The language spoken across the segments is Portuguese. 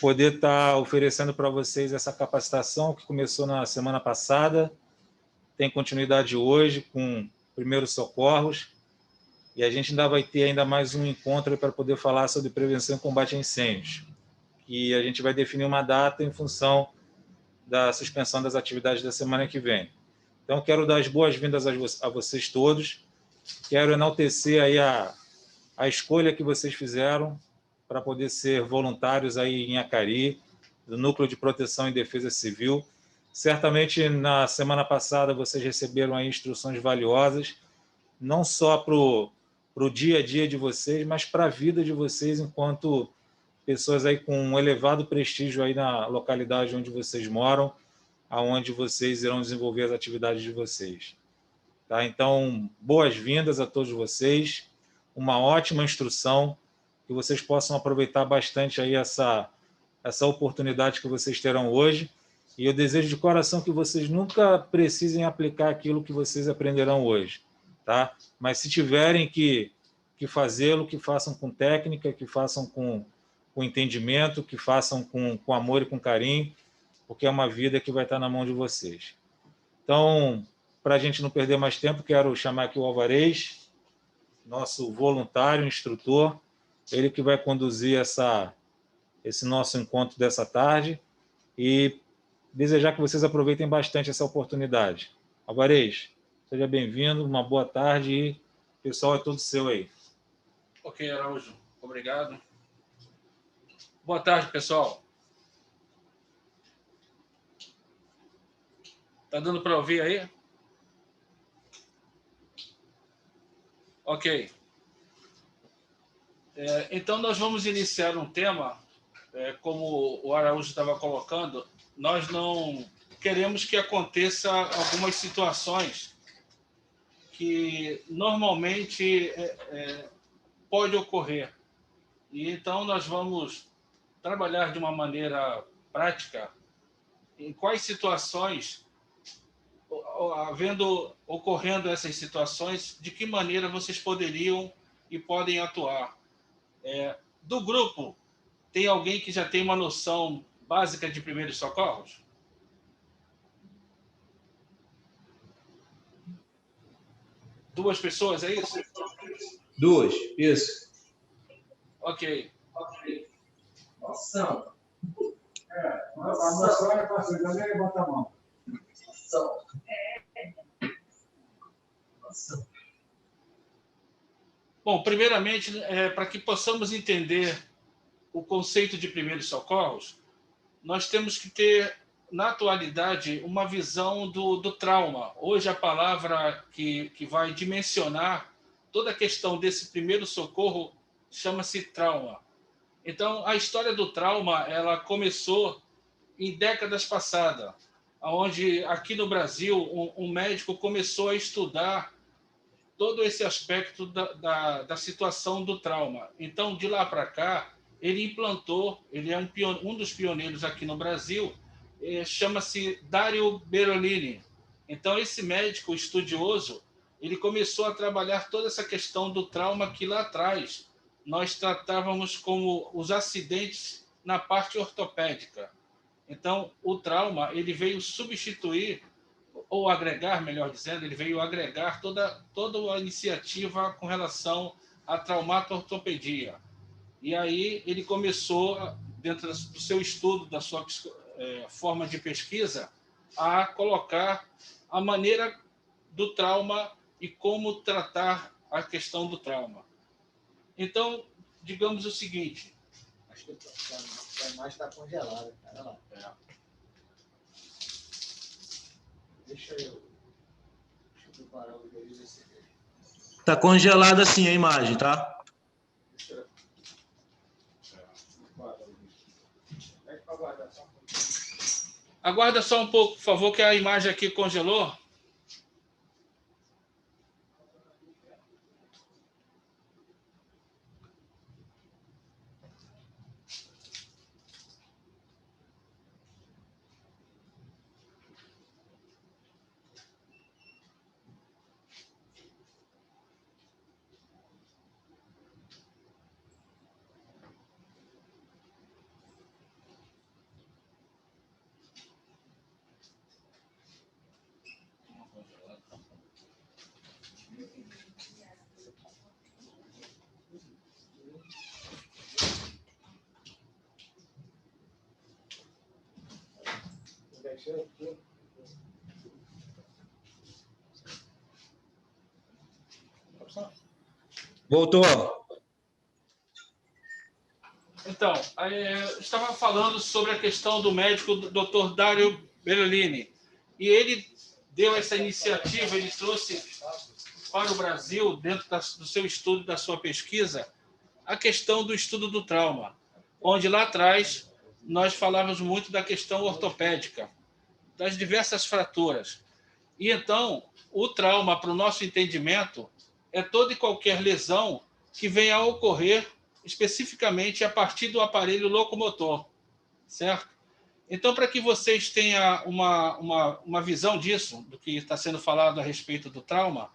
poder estar oferecendo para vocês essa capacitação que começou na semana passada, tem continuidade hoje com primeiros socorros, e a gente ainda vai ter ainda mais um encontro para poder falar sobre prevenção e combate a incêndios, que a gente vai definir uma data em função da suspensão das atividades da semana que vem. Então, quero dar as boas-vindas a vocês todos, quero enaltecer aí a escolha que vocês fizeram para poder ser voluntários aí em Acari, do Núcleo de Proteção e Defesa Civil. Certamente, na semana passada, vocês receberam aí instruções valiosas, não só para o dia a dia de vocês, mas para a vida de vocês enquanto pessoas aí com um elevado prestígio aí na localidade onde vocês moram, aonde vocês irão desenvolver as atividades de vocês. Tá? Então, boas-vindas a todos vocês, uma ótima instrução, que vocês possam aproveitar bastante aí essa oportunidade que vocês terão hoje, e eu desejo de coração que vocês nunca precisem aplicar aquilo que vocês aprenderão hoje, tá? Mas se tiverem que fazê-lo, que façam com técnica, que façam com entendimento, que façam com amor e com carinho, porque é uma vida que vai estar na mão de vocês. Então, para a gente não perder mais tempo, quero chamar aqui o Alvarez, nosso voluntário, instrutor, ele que vai conduzir esse nosso encontro dessa tarde, e desejar que vocês aproveitem bastante essa oportunidade. Alvarez, seja bem-vindo, uma boa tarde, e o pessoal é todo seu aí. Ok, Araújo, obrigado. Boa tarde, pessoal. Tá dando para ouvir aí? Ok. Então, nós vamos iniciar um tema, como o Araújo estava colocando, nós não queremos que aconteça algumas situações que normalmente pode ocorrer. E então nós vamos trabalhar de uma maneira prática em quais situações, ocorrendo essas situações, de que maneira vocês poderiam e podem atuar. Do grupo, tem alguém que já tem uma noção básica de primeiros socorros? Duas pessoas, é isso? Duas, isso. Ok. Nossa. A nossa hora para a galera levanta a mão. Nossa. Bom, primeiramente, para que possamos entender o conceito de primeiros socorros, nós temos que ter, na atualidade, uma visão do trauma. Hoje, a palavra que vai dimensionar toda a questão desse primeiro socorro chama-se trauma. Então, a história do trauma ela começou em décadas passadas, onde, aqui no Brasil, um médico começou a estudar todo esse aspecto da situação do trauma. Então, de lá para cá, ele implantou, ele é um dos pioneiros aqui no Brasil, chama-se Dario Berolini. Então, esse médico estudioso, ele começou a trabalhar toda essa questão do trauma que lá atrás nós tratávamos como os acidentes na parte ortopédica. Então, o trauma ele veio substituir, ou agregar, melhor dizendo, ele veio agregar toda a iniciativa com relação à traumato-ortopedia. E aí ele começou, dentro do seu estudo, da sua forma de pesquisa, a colocar a maneira do trauma e como tratar a questão do trauma. Então, digamos o seguinte... Acho que a imagem está congelada, cara. Olha lá. Deixa eu preparar o vídeo desse vídeo. Tá congelada assim a imagem, tá? Aguarda só um pouco, por favor, que a imagem aqui congelou. Voltou. Então, eu estava falando sobre a questão do médico Dr. Dario Bellolini. E ele deu essa iniciativa, ele trouxe para o Brasil, dentro do seu estudo, da sua pesquisa, a questão do estudo do trauma, onde lá atrás nós falávamos muito da questão ortopédica, das diversas fraturas. E então, o trauma, para o nosso entendimento, é toda e qualquer lesão que venha a ocorrer especificamente a partir do aparelho locomotor, certo? Então, para que vocês tenham uma visão disso, do que está sendo falado a respeito do trauma,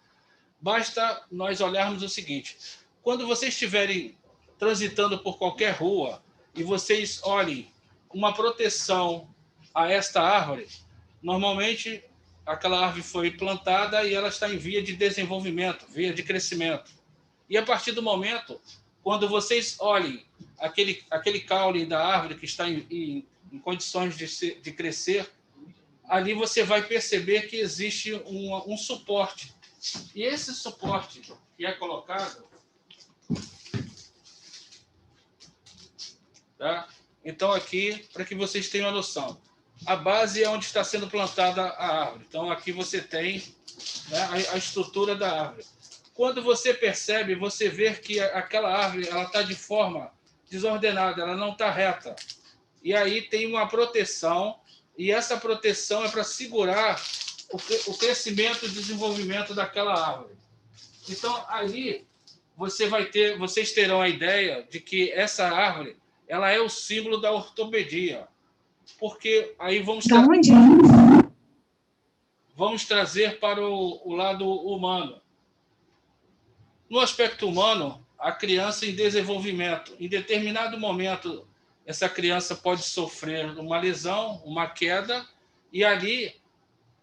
basta nós olharmos o seguinte: quando vocês estiverem transitando por qualquer rua e vocês olhem uma proteção a esta árvore, normalmente aquela árvore foi plantada e ela está em via de desenvolvimento, via de crescimento. E a partir do momento, quando vocês olhem aquele caule da árvore que está em condições de crescer, ali você vai perceber que existe um suporte. E esse suporte que é colocado, tá? Então, aqui, para que vocês tenham a noção, a base é onde está sendo plantada a árvore. Então, aqui você tem, né, a estrutura da árvore. Quando você percebe, você vê que aquela árvore ela está de forma desordenada, ela não está reta. E aí tem uma proteção, e essa proteção é para segurar o crescimento e desenvolvimento daquela árvore. Então, ali vocês terão a ideia de que essa árvore ela é o símbolo da ortopedia. Porque aí vamos trazer para o lado humano. No aspecto humano, a criança em desenvolvimento, em determinado momento, essa criança pode sofrer uma lesão, uma queda, e ali,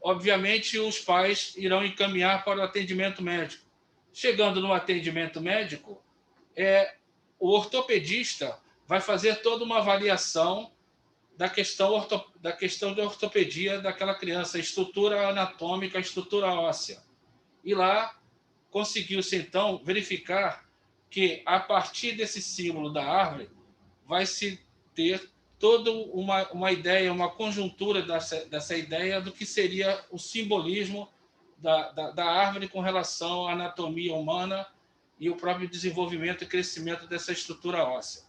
obviamente, os pais irão encaminhar para o atendimento médico. Chegando no atendimento médico, o ortopedista vai fazer toda uma avaliação da questão de ortopedia daquela criança, a estrutura anatômica, a estrutura óssea. E lá conseguiu-se, então, verificar que, a partir desse símbolo da árvore, vai se ter toda uma ideia, uma conjuntura dessa ideia do que seria o simbolismo da árvore com relação à anatomia humana e o próprio desenvolvimento e crescimento dessa estrutura óssea.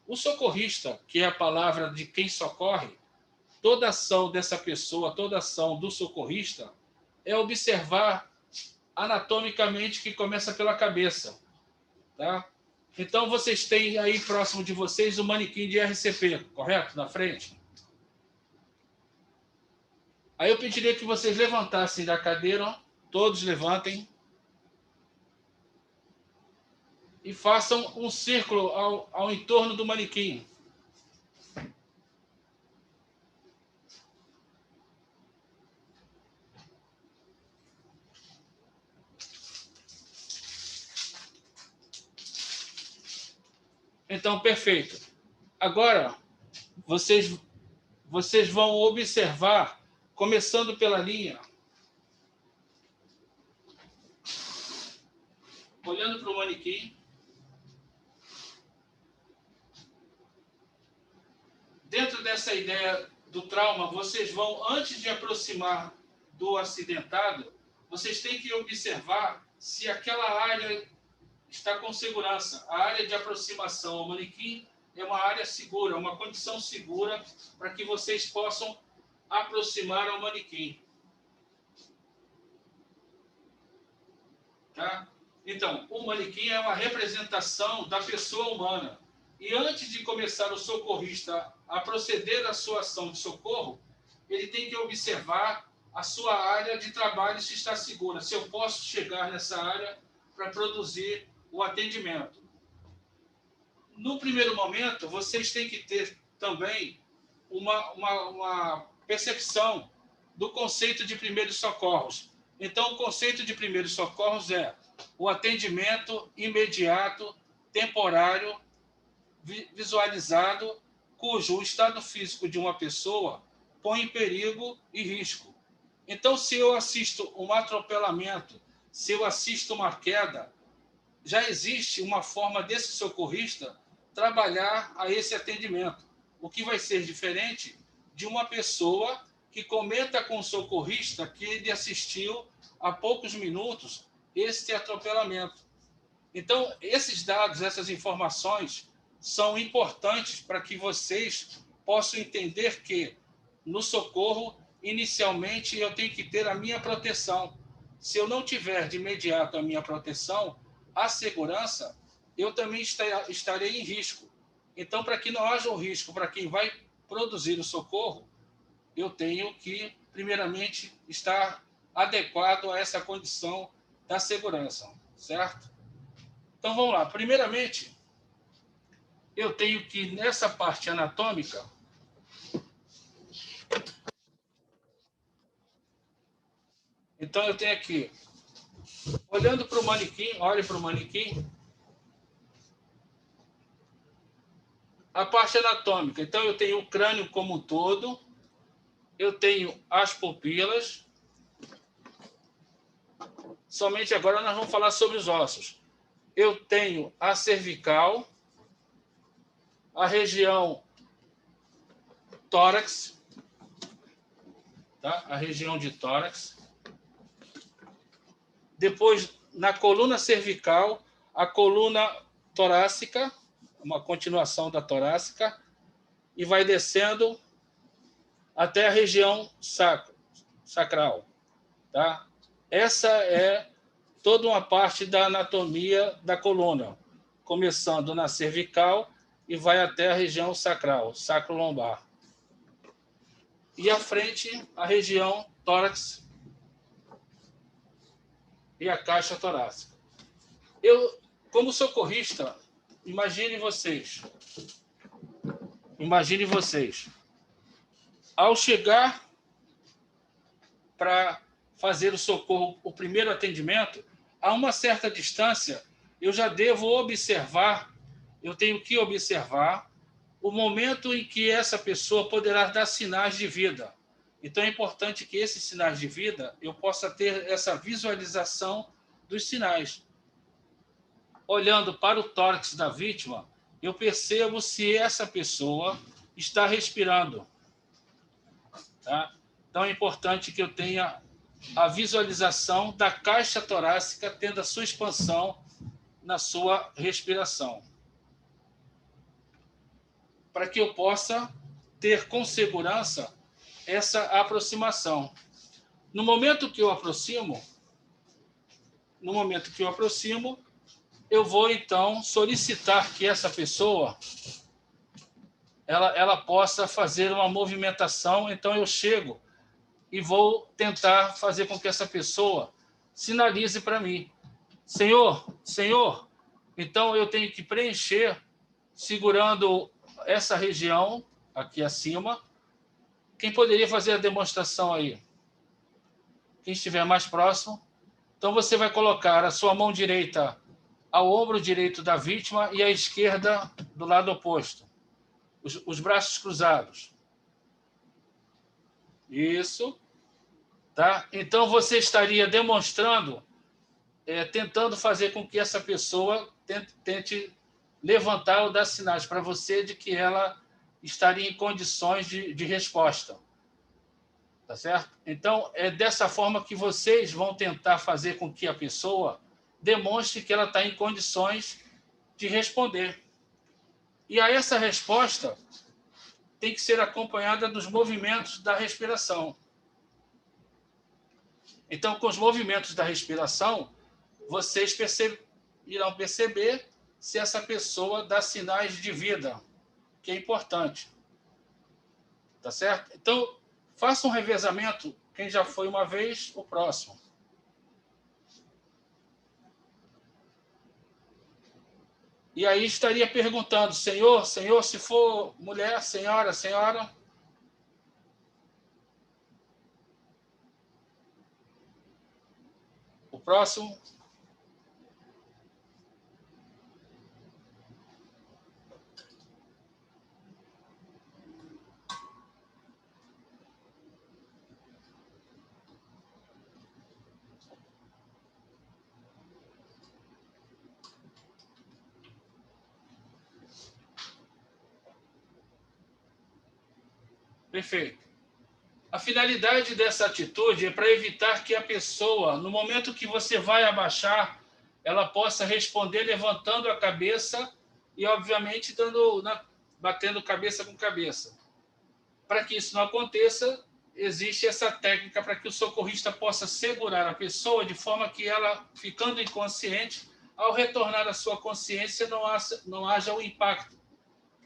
O socorrista, que é a palavra de quem socorre, toda ação dessa pessoa, toda ação do socorrista é observar anatomicamente, que começa pela cabeça, tá? Então, vocês têm aí próximo de vocês o manequim de RCP, correto? Na frente. Aí eu pediria que vocês levantassem da cadeira, ó, todos levantem, e façam um círculo ao entorno do manequim. Então, perfeito. Agora, vocês vão observar, começando pela linha, olhando para o manequim. Dentro dessa ideia do trauma, vocês vão, antes de aproximar do acidentado, vocês têm que observar se aquela área está com segurança. A área de aproximação ao manequim é uma área segura, uma condição segura para que vocês possam aproximar ao manequim. Tá? Então, o manequim é uma representação da pessoa humana. E antes de começar o socorrista a proceder à sua ação de socorro, ele tem que observar a sua área de trabalho, se está segura, se eu posso chegar nessa área para produzir o atendimento. No primeiro momento, vocês têm que ter também uma percepção do conceito de primeiros socorros. Então, o conceito de primeiros socorros é o atendimento imediato, temporário, visualizado, cujo o estado físico de uma pessoa põe em perigo e risco. Então, se eu assisto um atropelamento, se eu assisto uma queda, já existe uma forma desse socorrista trabalhar a esse atendimento, o que vai ser diferente de uma pessoa que comenta com o socorrista que ele assistiu há poucos minutos esse atropelamento. Então, esses dados, essas informações são importantes para que vocês possam entender que no socorro, inicialmente, eu tenho que ter a minha proteção. Se eu não tiver de imediato a minha proteção, a segurança, eu também estarei em risco. Então, para que não haja um risco para quem vai produzir o socorro, eu tenho que, primeiramente, estar adequado a essa condição da segurança, certo? Então, vamos lá. Primeiramente, eu tenho que, nessa parte anatômica, então eu tenho aqui, olhando para o manequim, olhe para o manequim, a parte anatômica. Então, eu tenho o crânio como um todo, eu tenho as pupilas. Somente agora nós vamos falar sobre os ossos. Eu tenho a cervical, a região tórax, tá? A região de tórax. Depois, na coluna cervical, a coluna torácica, uma continuação da torácica, e vai descendo até a região sacral, tá? Essa é toda uma parte da anatomia da coluna, começando na cervical e vai até a região sacral, sacro-lombar. E à frente, a região tórax e a caixa torácica. Eu, como socorrista, imagine vocês, ao chegar para fazer o socorro, o primeiro atendimento, a uma certa distância, eu já devo observar, eu tenho que observar o momento em que essa pessoa poderá dar sinais de vida. Então, é importante que esses sinais de vida, eu possa ter essa visualização dos sinais. Olhando para o tórax da vítima, eu percebo se essa pessoa está respirando. Tá? Então, é importante que eu tenha a visualização da caixa torácica tendo a sua expansão na sua respiração, para que eu possa ter com segurança essa aproximação. No momento que eu aproximo, eu vou então solicitar que essa pessoa ela possa fazer uma movimentação. Então eu chego e vou tentar fazer com que essa pessoa sinalize para mim: Senhor, Senhor. Então eu tenho que preencher segurando essa região aqui acima. Quem poderia fazer a demonstração aí? Quem estiver mais próximo. Então você vai colocar a sua mão direita ao ombro direito da vítima e a esquerda do lado oposto. Os braços cruzados. Isso. Tá? Então você estaria demonstrando, tentando fazer com que essa pessoa tente levantar ou dar sinais para você de que ela estaria em condições de resposta. Tá certo? Então, é dessa forma que vocês vão tentar fazer com que a pessoa demonstre que ela está em condições de responder. E a essa resposta tem que ser acompanhada dos movimentos da respiração. Então, com os movimentos da respiração, vocês irão perceber se essa pessoa dá sinais de vida, que é importante. Tá certo? Então, faça um revezamento. Quem já foi uma vez, o próximo. E aí estaria perguntando: Senhor, Senhor, se for mulher, senhora, senhora. O próximo. Perfeito. A finalidade dessa atitude é para evitar que a pessoa, no momento que você vai abaixar, ela possa responder levantando a cabeça e, obviamente, batendo cabeça com cabeça. Para que isso não aconteça, existe essa técnica para que o socorrista possa segurar a pessoa de forma que ela, ficando inconsciente, ao retornar à sua consciência, não haja o impacto,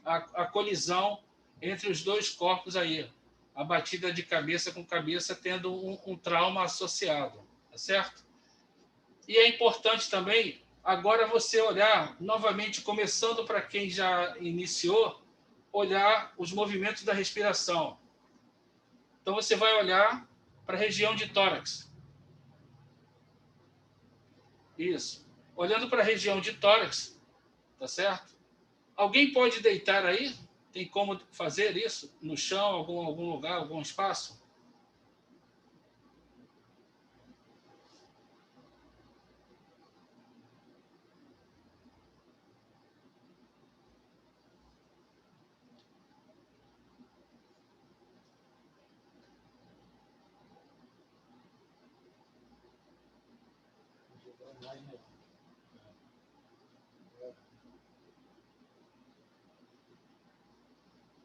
a colisão entre os dois corpos aí, a batida de cabeça com cabeça tendo um trauma associado, tá certo? E é importante também, agora você olhar, novamente, começando para quem já iniciou, olhar os movimentos da respiração. Então, você vai olhar para a região de tórax. Isso. Olhando para a região de tórax, tá certo? Alguém pode deitar aí? Tem como fazer isso? No chão, algum lugar, algum espaço?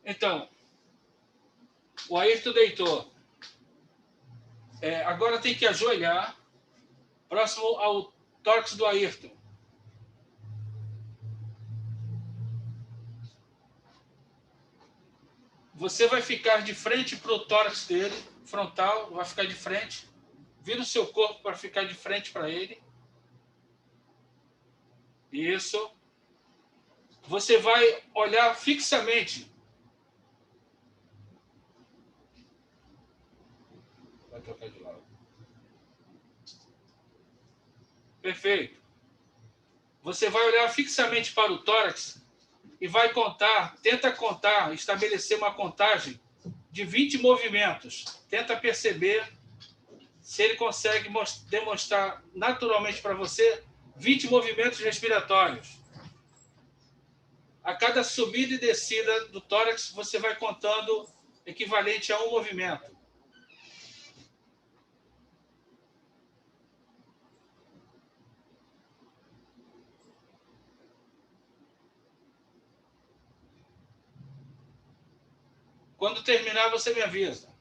Então, o Ayrton deitou. Agora tem que ajoelhar próximo ao tórax do Ayrton. Você vai ficar de frente para o tórax dele, frontal, vai ficar de frente. Vira o seu corpo para ficar de frente para ele. Isso. Você vai olhar fixamente. Vai trocar de lado. Perfeito. Você vai olhar fixamente para o tórax e vai contar, tenta contar, estabelecer uma contagem de 20 movimentos. Tenta perceber se ele consegue demonstrar naturalmente para você 20 movimentos respiratórios. A cada subida e descida do tórax, você vai contando equivalente a um movimento. Quando terminar, você me avisa.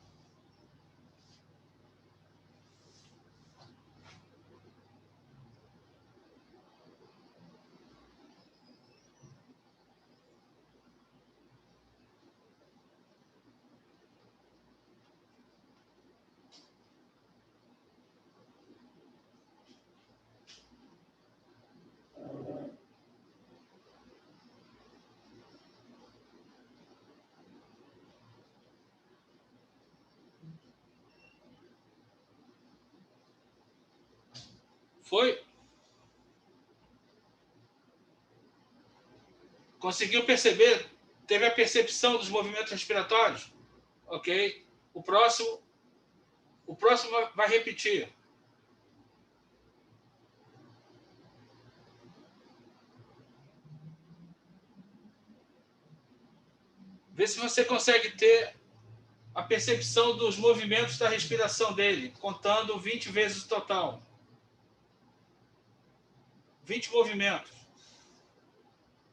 Foi? Conseguiu perceber? Teve a percepção dos movimentos respiratórios? Ok. O próximo vai repetir. Vê se você consegue ter a percepção dos movimentos da respiração dele, contando 20 vezes o total. 20 movimentos.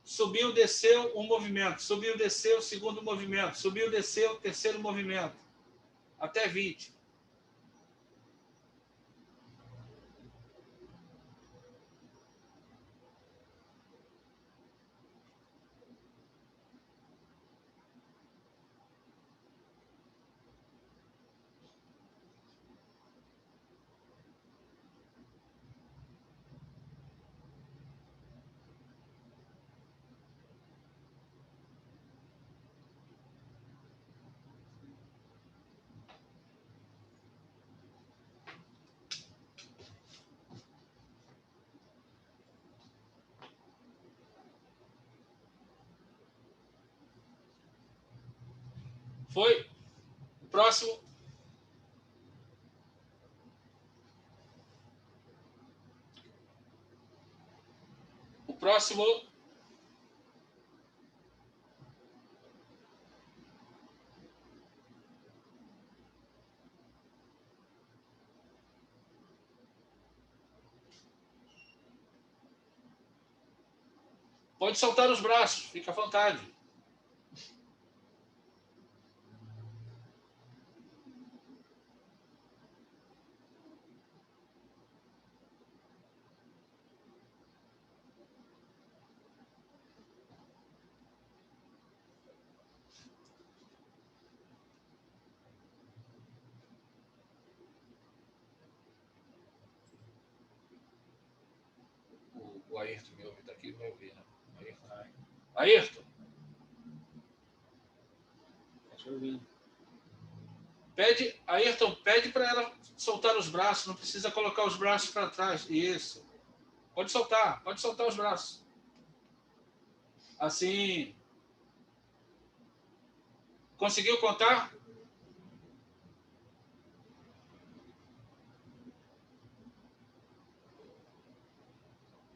Subiu, desceu, um movimento. Subiu, desceu, segundo movimento. Subiu, desceu, terceiro movimento. Até 20. Foi? O próximo. O próximo. Pode soltar os braços, fica à vontade. O Ayrton me ouve daqui, vai ouvir, né? Ayrton. Ayrton, pede para ela soltar os braços, não precisa colocar os braços para trás. Isso. Pode soltar os braços. Assim. Conseguiu contar?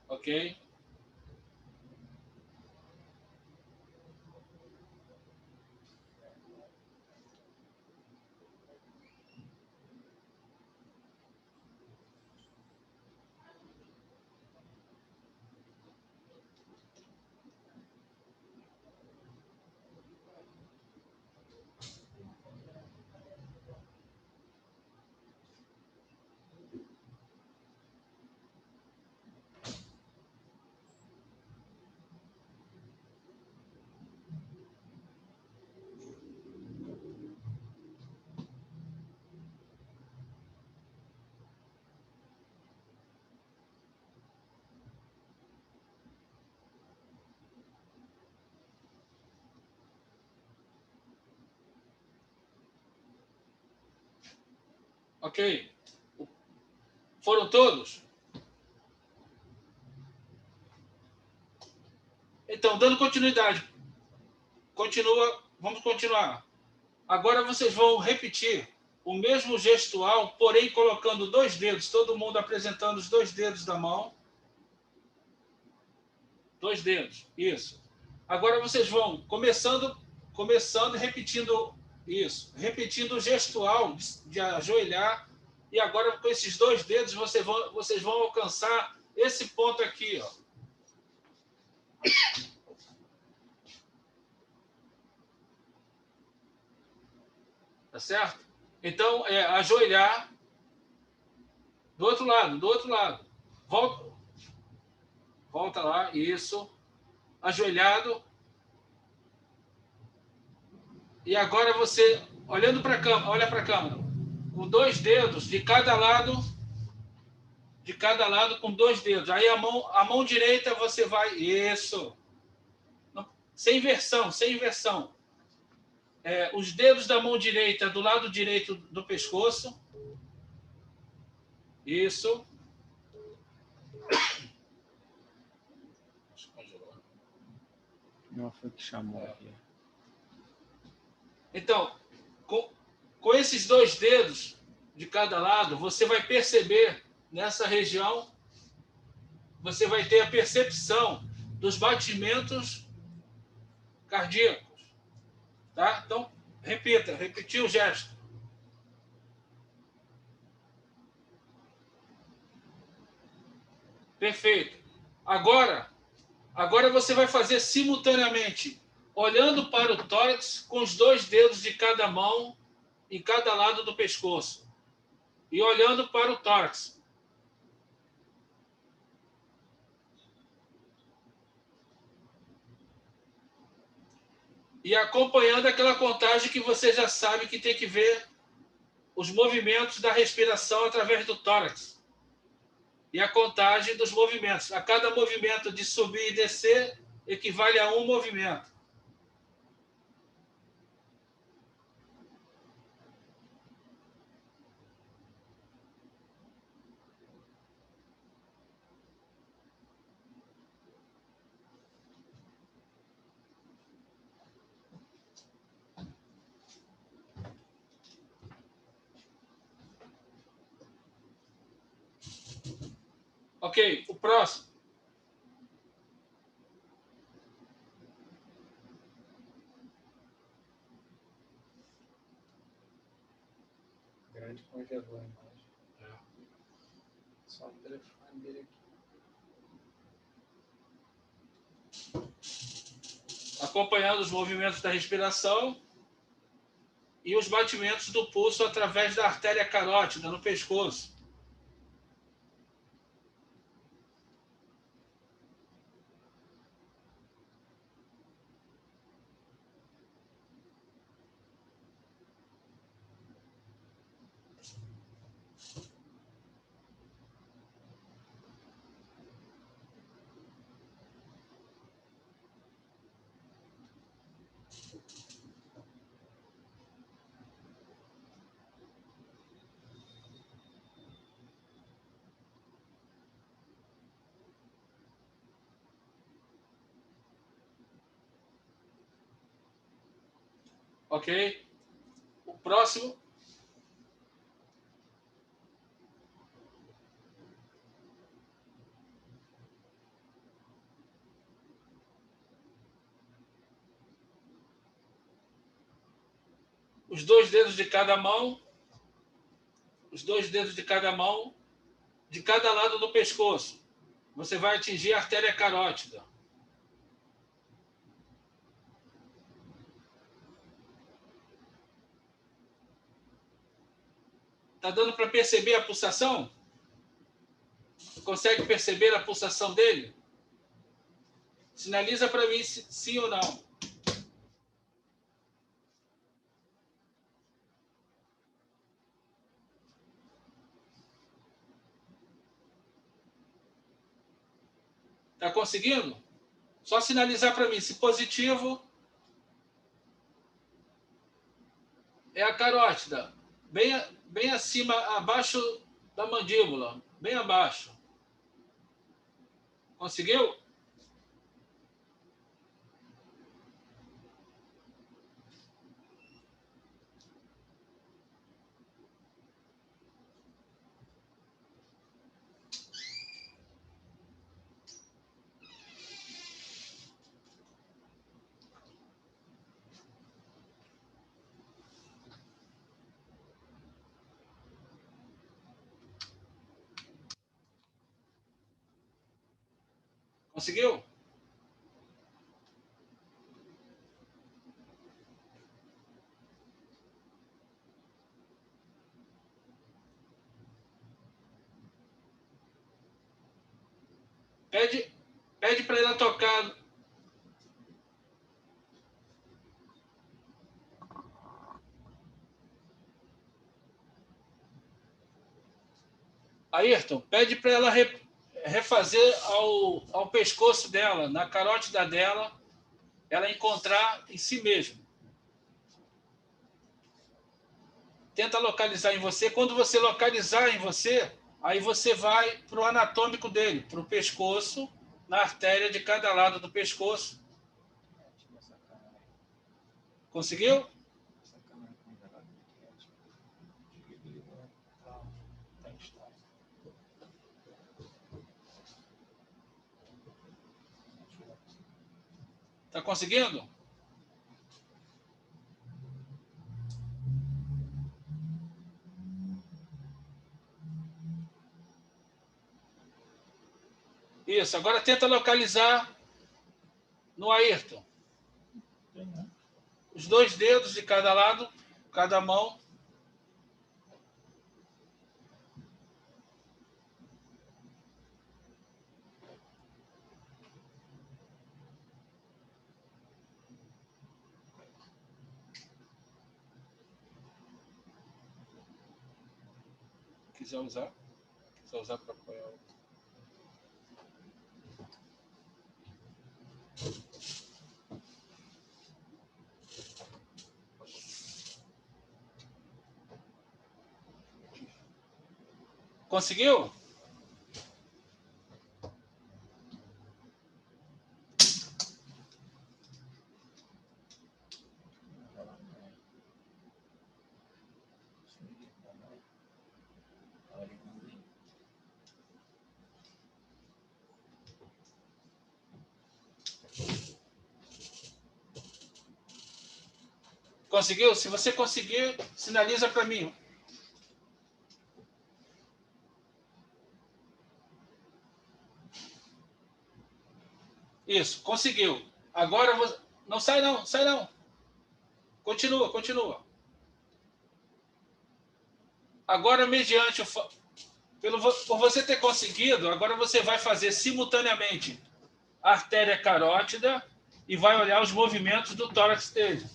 Ok. Ok. Foram todos? Então, dando continuidade. Vamos continuar. Agora vocês vão repetir o mesmo gestual, porém colocando 2 dedos, todo mundo apresentando os 2 dedos da mão. 2 dedos, isso. Agora vocês vão começando e repetindo isso, repetindo o gestual de ajoelhar, e agora com esses 2 dedos vocês vão alcançar esse ponto aqui, ó. Tá certo? Então, ajoelhar do outro lado. Volta lá, isso. Ajoelhado. E agora você, olhando para a câmera, olha para a câmera, com 2 dedos de cada lado com 2 dedos. Aí a mão direita você vai, isso. Sem inversão. Os dedos da mão direita do lado direito do pescoço. Isso. Não foi que chamou aqui. Então, com esses 2 dedos de cada lado, você vai perceber nessa região, você vai ter a percepção dos batimentos cardíacos. Tá? Então, repetir o gesto. Perfeito. Agora você vai fazer simultaneamente, olhando para o tórax com os 2 dedos de cada mão em cada lado do pescoço. E olhando para o tórax. E acompanhando aquela contagem que você já sabe que tem que ver os movimentos da respiração através do tórax. E a contagem dos movimentos. A cada movimento de subir e descer equivale a 1 movimento. Ok, o próximo. Grande congelou a imagem. Só o telefone dele aqui. acompanhando os movimentos da respiração e os batimentos do pulso através da artéria carótida no pescoço. Ok? O próximo. Os 2 dedos de cada mão. Os 2 dedos de cada mão, de cada lado do pescoço. Você vai atingir a artéria carótida. Está dando para perceber a pulsação? Consegue perceber a pulsação dele? Sinaliza para mim se sim ou não. Está conseguindo? Só sinalizar para mim. Se positivo, é a carótida. Bem acima, abaixo da mandíbula. Bem abaixo. Conseguiu? Conseguiu? Pede para ela tocar. Ayrton, pede para ela refazer ao pescoço dela, na carótida dela, ela encontrar em si mesma. Tenta localizar em você. Quando você localizar em você, aí você vai para o anatômico dele, para o pescoço, na artéria de cada lado do pescoço. Conseguiu? Está conseguindo? Isso. Agora tenta localizar no Ayrton. Os 2 dedos de cada lado, cada mão. Quiser usar para apoiar o... Conseguiu? Conseguiu? Se você conseguir, sinaliza para mim. Isso, conseguiu. Agora Não sai não, sai não. Continua, continua. Agora, mediante por você ter conseguido, agora você vai fazer simultaneamente a artéria carótida e vai olhar os movimentos do tórax dele.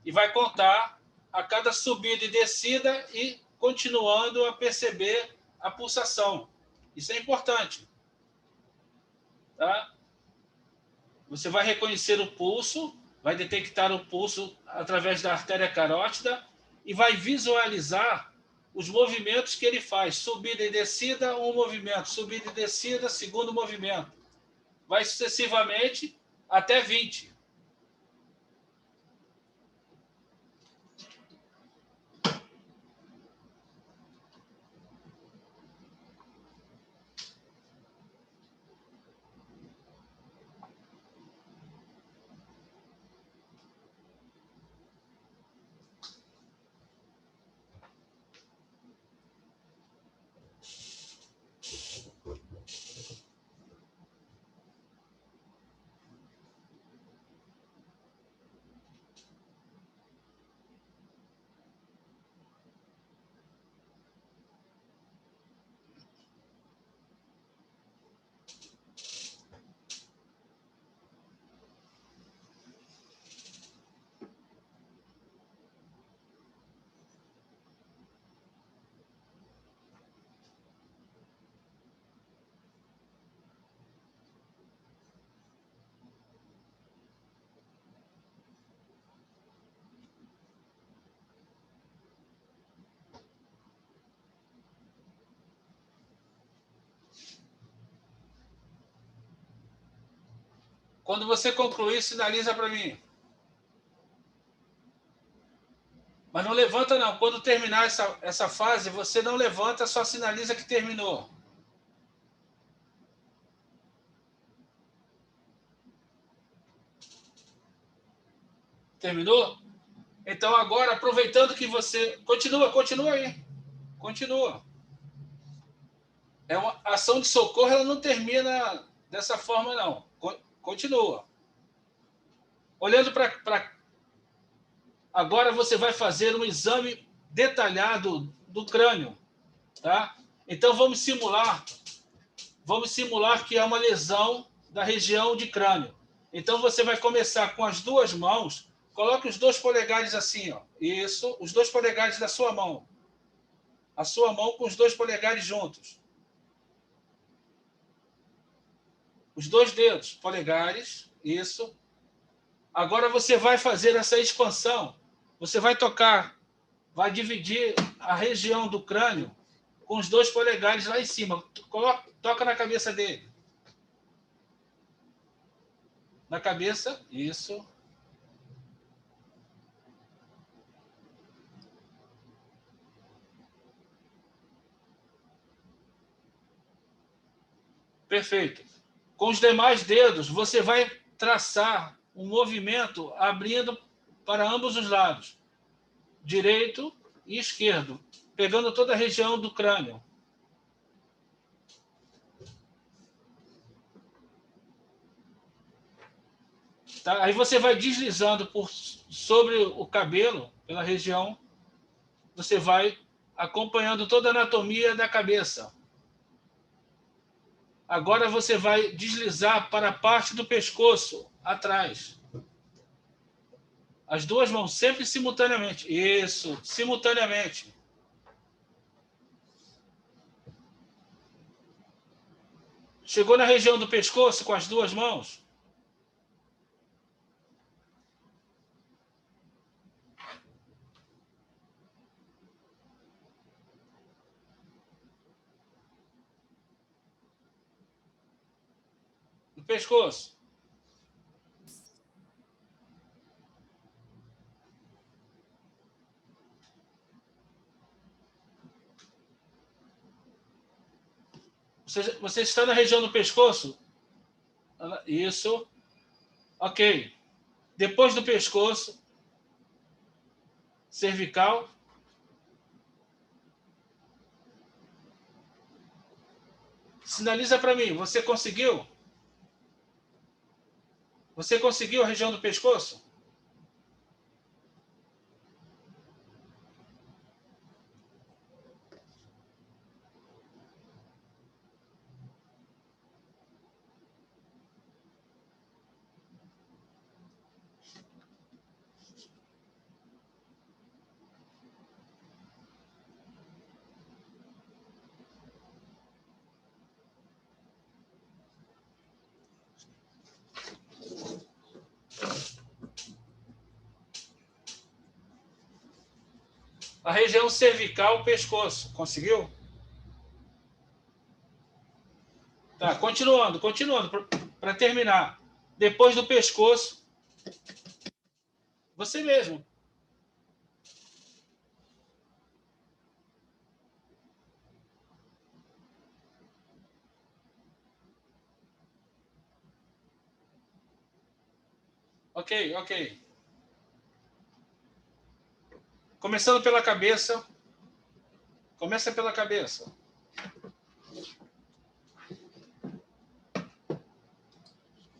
E vai contar a cada subida e descida e continuando a perceber a pulsação. Isso é importante. Tá? Você vai reconhecer o pulso, vai detectar o pulso através da artéria carótida e vai visualizar os movimentos que ele faz. Subida e descida, um movimento. Subida e descida, segundo movimento. Vai sucessivamente até 20. Quando você concluir, sinaliza para mim. Mas não levanta, não. Quando terminar essa fase, você não levanta, só sinaliza que terminou. Terminou? Então, agora, aproveitando que você... Continua aí. Continua. A ação de socorro, ela não termina dessa forma, não. Continua. Olhando para... Agora você vai fazer um exame detalhado do crânio, tá? Então vamos simular que é uma lesão da região de crânio. Então você vai começar com as duas mãos, coloque os 2 polegares assim, ó. Isso, os 2 polegares da sua mão. A sua mão com os 2 polegares juntos. Os 2 dedos, polegares, isso. Agora você vai fazer essa expansão. Você vai tocar, vai dividir a região do crânio com os 2 polegares lá em cima. Toca na cabeça dele. Na cabeça, isso. Perfeito. Com os demais dedos, você vai traçar um movimento abrindo para ambos os lados, direito e esquerdo, pegando toda a região do crânio. Tá? Aí você vai deslizando sobre o cabelo, pela região, você vai acompanhando toda a anatomia da cabeça. Agora você vai deslizar para a parte do pescoço, atrás. As 2 mãos sempre simultaneamente. Isso, simultaneamente. Chegou na região do pescoço com as 2 mãos? No pescoço. Você está na região do pescoço? Isso. Ok. Depois do pescoço, cervical. Sinaliza para mim. Você conseguiu? Você conseguiu a região do pescoço? A região cervical, pescoço. Conseguiu? Tá, continuando. Para terminar. Depois do pescoço, você mesmo. Ok, ok. Começando pela cabeça. Começa pela cabeça.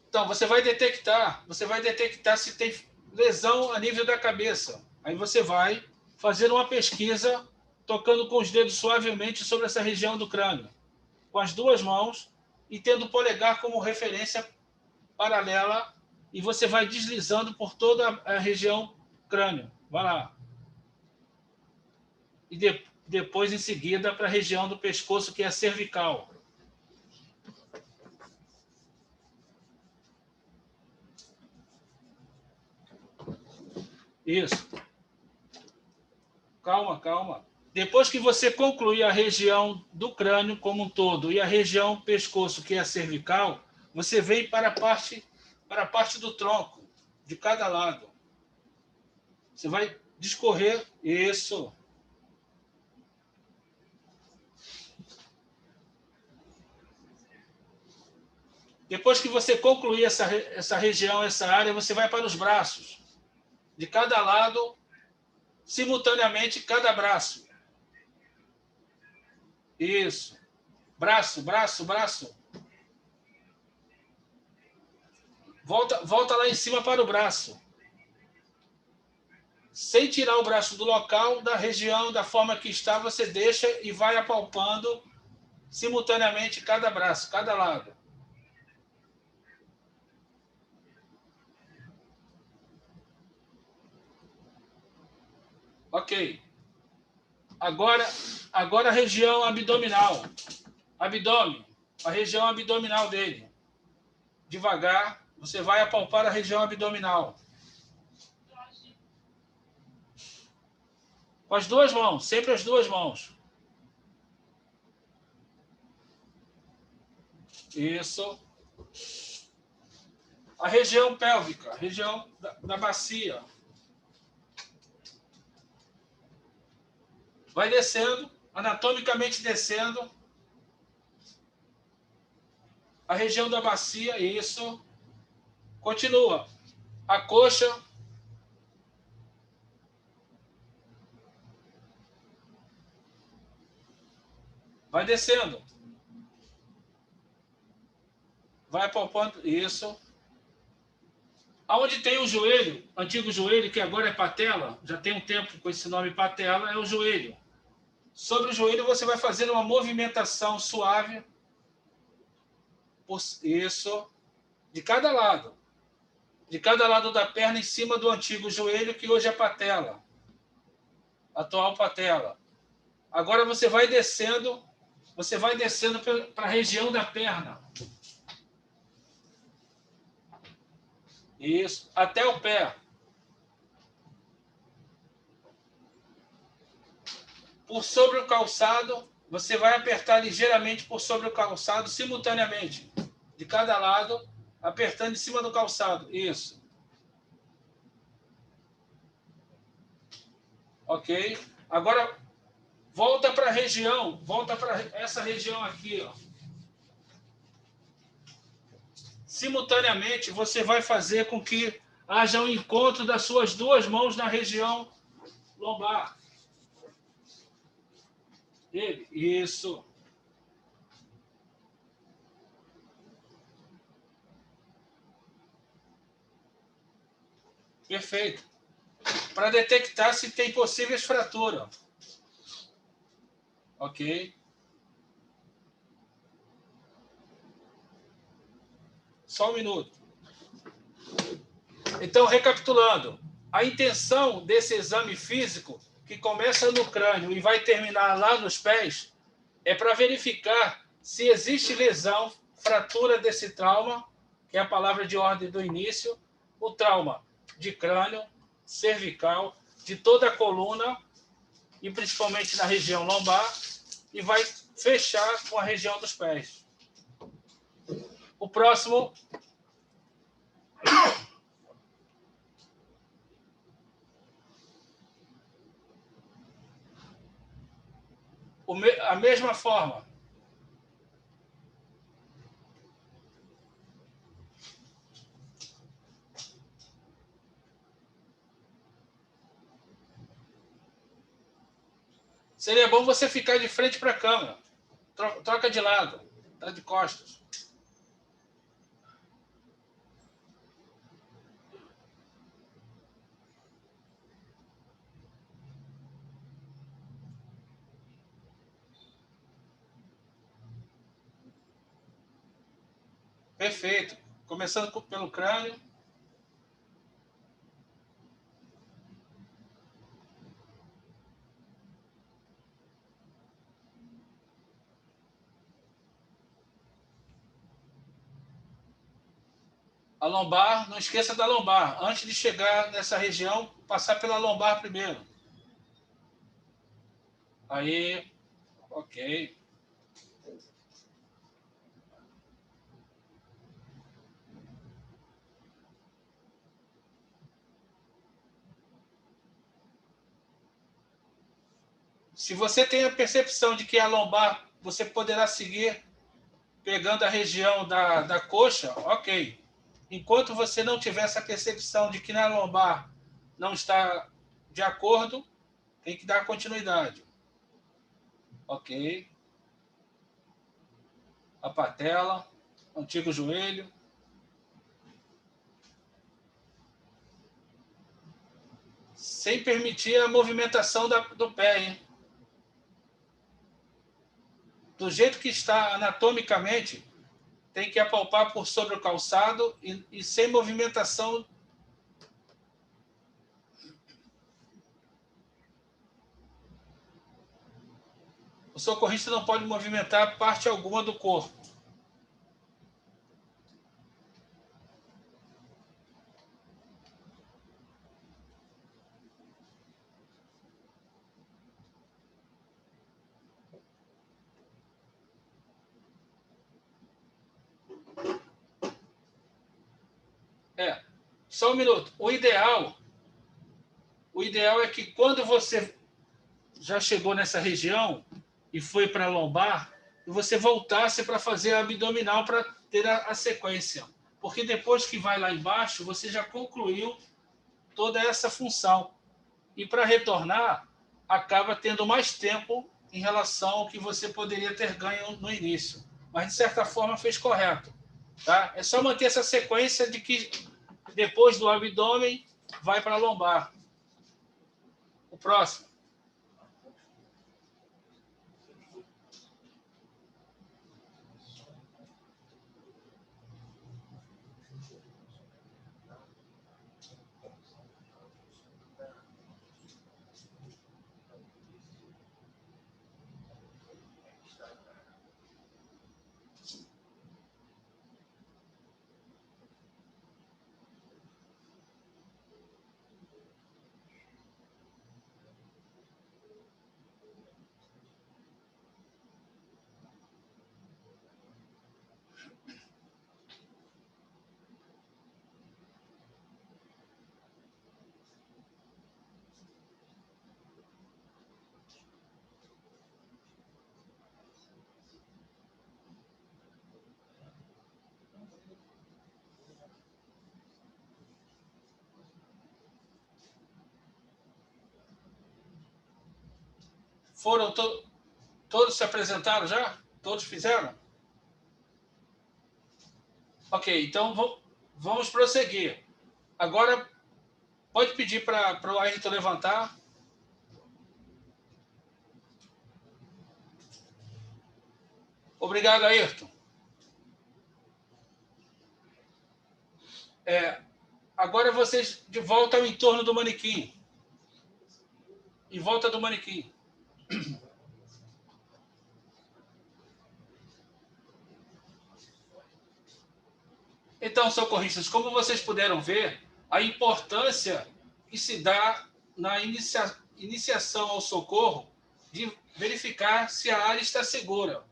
Então, você vai detectar se tem lesão a nível da cabeça. Aí você vai fazer uma pesquisa tocando com os dedos suavemente sobre essa região do crânio, com as duas mãos e tendo o polegar como referência paralela, e você vai deslizando por toda a região crânio. Vai lá. E depois, em seguida, para a região do pescoço, que é a cervical. Isso. Calma, calma. Depois que você concluir a região do crânio como um todo e a região pescoço, que é a cervical, você vem para a parte do tronco, de cada lado. Você vai discorrer isso. Depois que você concluir essa região, essa área, você vai para os braços. De cada lado, simultaneamente, cada braço. Isso. Braço, braço, braço. Volta lá em cima para o braço. Sem tirar o braço do local, da região, da forma que está, você deixa e vai apalpando simultaneamente cada braço, cada lado. Ok. Agora a região abdominal. Abdômen. A região abdominal dele. Devagar, você vai apalpar a região abdominal. Com as duas mãos, sempre as duas mãos. Isso. A região pélvica, a região da bacia. Vai descendo, anatomicamente descendo. A região da bacia, isso. Continua. A coxa. Vai descendo. Vai apalpando, isso. Aonde tem o joelho, antigo joelho, que agora é patela, já tem um tempo com esse nome patela, é o joelho. Sobre o joelho você vai fazer uma movimentação suave. Isso. De cada lado. De cada lado da perna em cima do antigo joelho, que hoje é patela. Atual patela. Agora você vai descendo para a região da perna. Isso. Até o pé. Por sobre o calçado, você vai apertar ligeiramente por sobre o calçado, simultaneamente. De cada lado, apertando em cima do calçado. Isso. Ok? Agora, volta para a região. Volta para essa região aqui, ó. Simultaneamente, você vai fazer com que haja um encontro das suas duas mãos na região lombar. Isso. Perfeito. Para detectar se tem possíveis fraturas. Ok. Só um minuto. Então, recapitulando, a intenção desse exame físico, que começa no crânio e vai terminar lá nos pés, é para verificar se existe lesão, fratura desse trauma, que é a palavra de ordem do início, o trauma de crânio, cervical, de toda a coluna, e principalmente na região lombar, e vai fechar com a região dos pés. O próximo... A mesma forma. Seria bom você ficar de frente para a câmera. Troca de lado. Tá de costas. Perfeito. Começando pelo crânio. A lombar, não esqueça da lombar. Antes de chegar nessa região, passar pela lombar primeiro. Aí, ok. Se você tem a percepção de que a lombar, você poderá seguir pegando a região da coxa, ok. Enquanto você não tiver essa percepção de que na lombar não está de acordo, tem que dar continuidade. Ok. A patela, antigo joelho. Sem permitir a movimentação do pé, hein? Do jeito que está anatomicamente, tem que apalpar por sobre o calçado e sem movimentação. O socorrista não pode movimentar parte alguma do corpo. Só um minuto. O ideal é que quando você já chegou nessa região e foi para a lombar, e você voltasse para fazer a abdominal para ter a sequência. Porque depois que vai lá embaixo, você já concluiu toda essa função. E para retornar, acaba tendo mais tempo em relação ao que você poderia ter ganho no início. Mas, de certa forma, fez correto. Tá? É só manter essa sequência de que depois do abdômen, vai para a lombar. O próximo. Foram todos se apresentaram já? Todos fizeram? Ok, então vamos prosseguir. Agora, Pode pedir para o Ayrton levantar. Obrigado, Ayrton. Agora vocês de volta ao entorno do manequim. Em volta do manequim. Então, socorristas, como vocês puderam ver, a importância que se dá na iniciação ao socorro de verificar se a área está segura,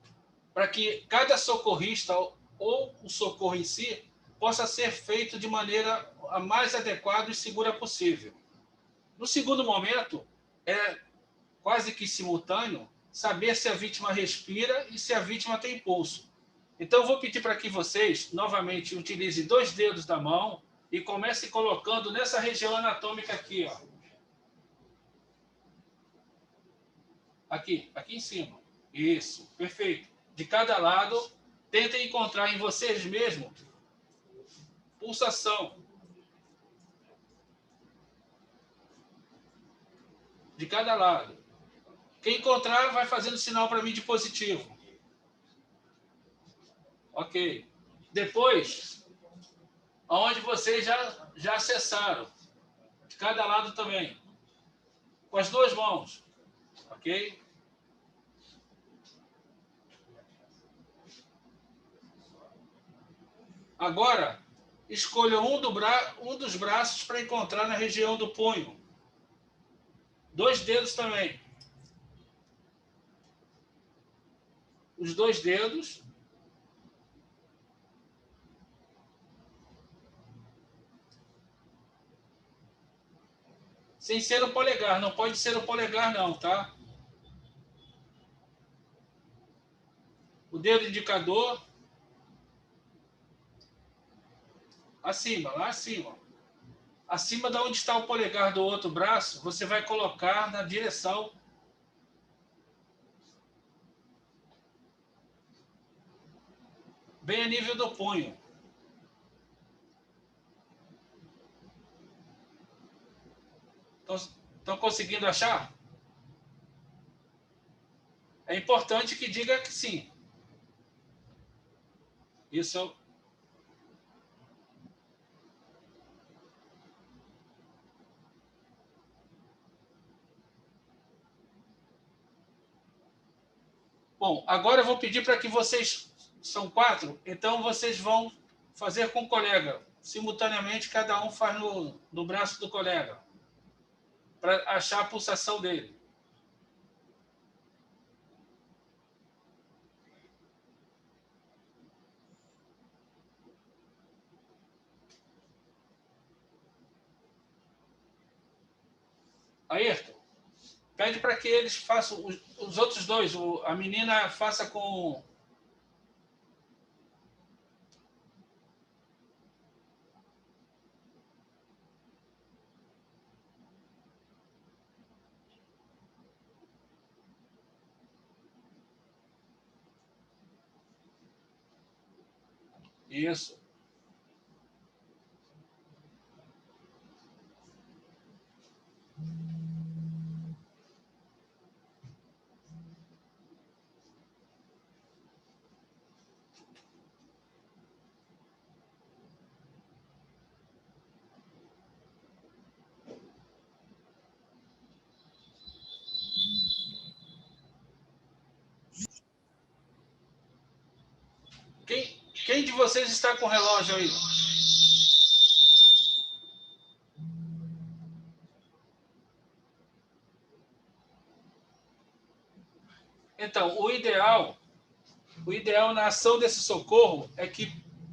para que cada socorrista ou o socorro em si possa ser feito de maneira a mais adequada e segura possível. No segundo momento, é quase que simultâneo saber se a vítima respira e se a vítima tem pulso. Então, eu vou pedir para que vocês, novamente, utilizem 2 dedos da mão e comecem colocando nessa região anatômica aqui, ó. Aqui em cima. Isso, perfeito. De cada lado, tentem encontrar em vocês mesmos pulsação. De cada lado. Quem encontrar, vai fazendo sinal para mim de positivo. Ok. Depois, aonde vocês já acessaram. De cada lado também. Com as 2 mãos. Ok? Agora, escolha um dos braços para encontrar na região do punho. 2 dedos também. Os 2 dedos. Sem ser o polegar. Não pode ser o polegar, não, tá? O dedo indicador. Acima, lá acima. Acima de onde está o polegar do outro braço, você vai colocar na direção bem a nível do punho. Estão conseguindo achar? É importante que diga que sim. Isso. Bom, agora eu vou pedir para que vocês... São 4, então vocês vão fazer com o colega. Simultaneamente, cada um faz no braço do colega. Para achar a pulsação dele. Ayrton, pede para que eles façam, os outros 2, a menina faça com... Isso. Quem de vocês está com o relógio aí? Então, o ideal na ação desse socorro é que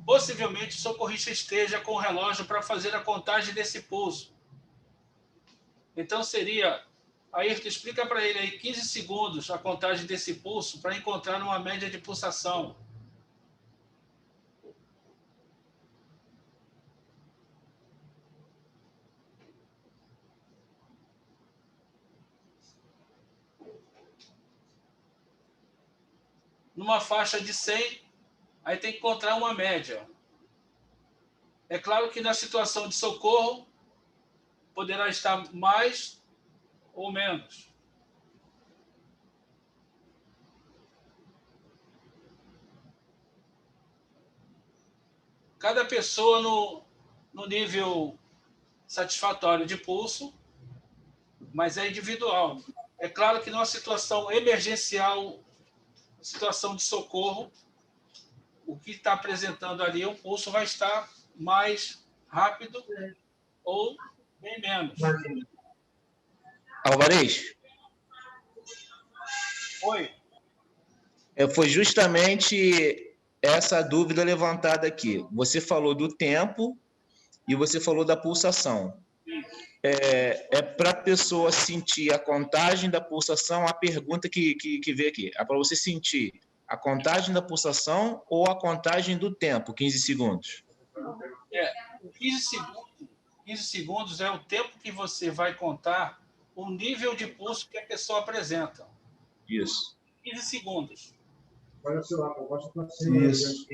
possivelmente o socorrista esteja com o relógio para fazer a contagem desse pulso. Então seria... Ayrton, explica para ele aí 15 segundos a contagem desse pulso para encontrar uma média de pulsação. Numa faixa de 100, aí tem que encontrar uma média. É claro que na situação de socorro, poderá estar mais ou menos. Cada pessoa no nível satisfatório de pulso, mas é individual. É claro que numa situação emergencial, situação de socorro, o que está apresentando ali, o pulso vai estar mais rápido ou bem menos. Alvarez, Oi. foi justamente essa dúvida levantada aqui. Você falou do tempo e você falou da pulsação. Para a pessoa sentir a contagem da pulsação, a pergunta que veio aqui. É para você sentir a contagem da pulsação ou a contagem do tempo, 15 segundos? 15 segundos é o tempo que você vai contar o nível de pulso que a pessoa apresenta. Isso. 15 segundos. Isso.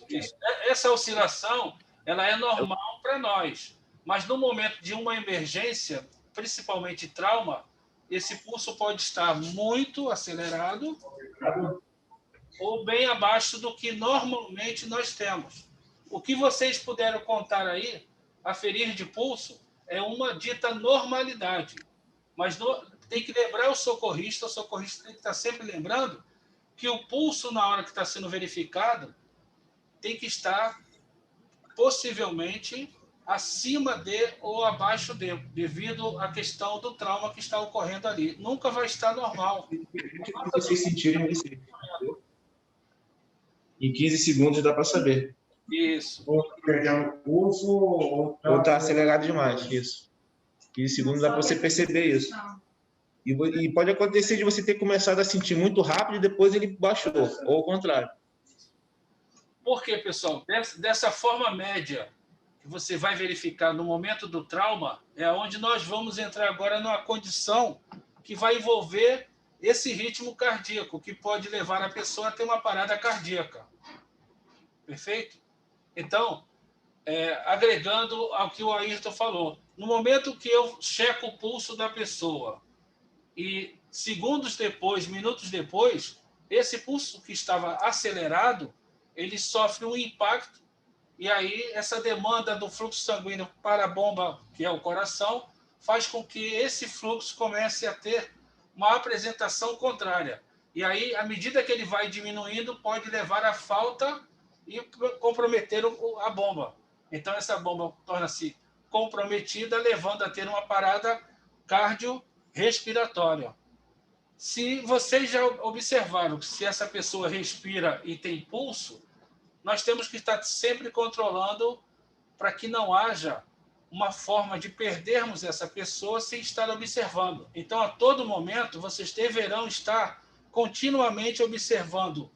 Isso. Essa oscilação, ela é normal para nós, mas no momento de uma emergência, principalmente trauma, esse pulso pode estar muito acelerado ou bem abaixo do que normalmente nós temos. O que vocês puderam contar aí, aferir de pulso, é uma dita normalidade. Mas tem que lembrar o socorrista tem que estar sempre lembrando que o pulso, na hora que está sendo verificado, tem que estar possivelmente acima de ou abaixo de, devido à questão do trauma que está ocorrendo ali. Nunca vai estar normal. Vocês sentirem isso. Em 15 segundos dá para saber. Isso. Ou perdendo o pulso, ou tá acelerado demais, isso. 15 segundos dá para você perceber isso. E pode acontecer de você ter começado a sentir muito rápido e depois ele baixou, ou ao contrário. Por quê, pessoal? Dessa forma média que você vai verificar no momento do trauma, é onde nós vamos entrar agora numa condição que vai envolver esse ritmo cardíaco, que pode levar a pessoa a ter uma parada cardíaca. Perfeito? Então, agregando ao que o Ayrton falou, no momento que eu checo o pulso da pessoa e segundos depois, minutos depois, esse pulso que estava acelerado, ele sofre um impacto e aí essa demanda do fluxo sanguíneo para a bomba, que é o coração, faz com que esse fluxo comece a ter uma apresentação contrária. E aí, à medida que ele vai diminuindo, pode levar à falta e comprometer a bomba. Então, essa bomba torna-se comprometida, levando a ter uma parada cardiorrespiratória. Se vocês já observaram que se essa pessoa respira e tem pulso, nós temos que estar sempre controlando para que não haja uma forma de perdermos essa pessoa sem estar observando. Então, a todo momento, vocês deverão estar continuamente observando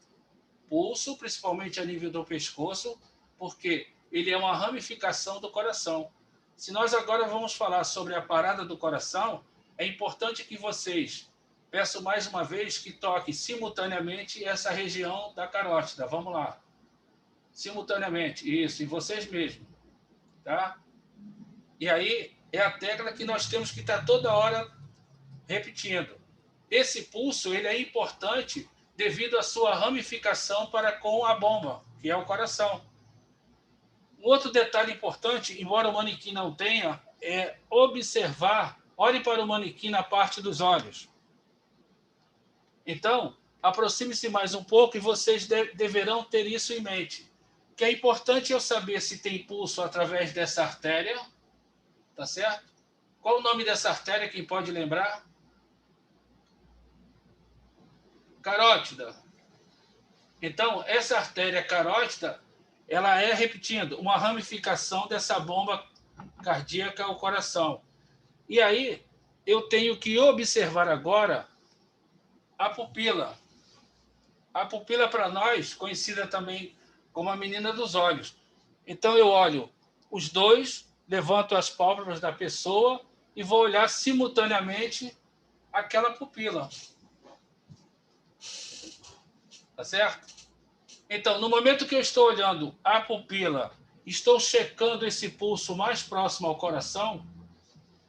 pulso, principalmente a nível do pescoço, porque ele é uma ramificação do coração. Se nós agora vamos falar sobre a parada do coração, é importante que vocês, peço mais uma vez, que toquem simultaneamente essa região da carótida. Vamos lá. Simultaneamente, isso, em vocês mesmos. Tá? E aí é a tecla que nós temos que estar toda hora repetindo. Esse pulso ele é importante devido à sua ramificação para com a bomba, que é o coração. Um outro detalhe importante, embora o manequim não tenha, é observar, olhe para o manequim na parte dos olhos. Então, aproxime-se mais um pouco e vocês deverão ter isso em mente. Que é importante eu saber se tem pulso através dessa artéria, tá certo? Qual o nome dessa artéria, quem pode lembrar? Carótida. Então, essa artéria carótida, ela é, repetindo, uma ramificação dessa bomba cardíaca ao coração. E aí, eu tenho que observar agora a pupila. A pupila, para nós, conhecida também como a menina dos olhos. Então, eu olho os dois, levanto as pálpebras da pessoa e vou olhar simultaneamente aquela pupila. Tá certo? Então, no momento que eu estou olhando a pupila, estou checando esse pulso mais próximo ao coração,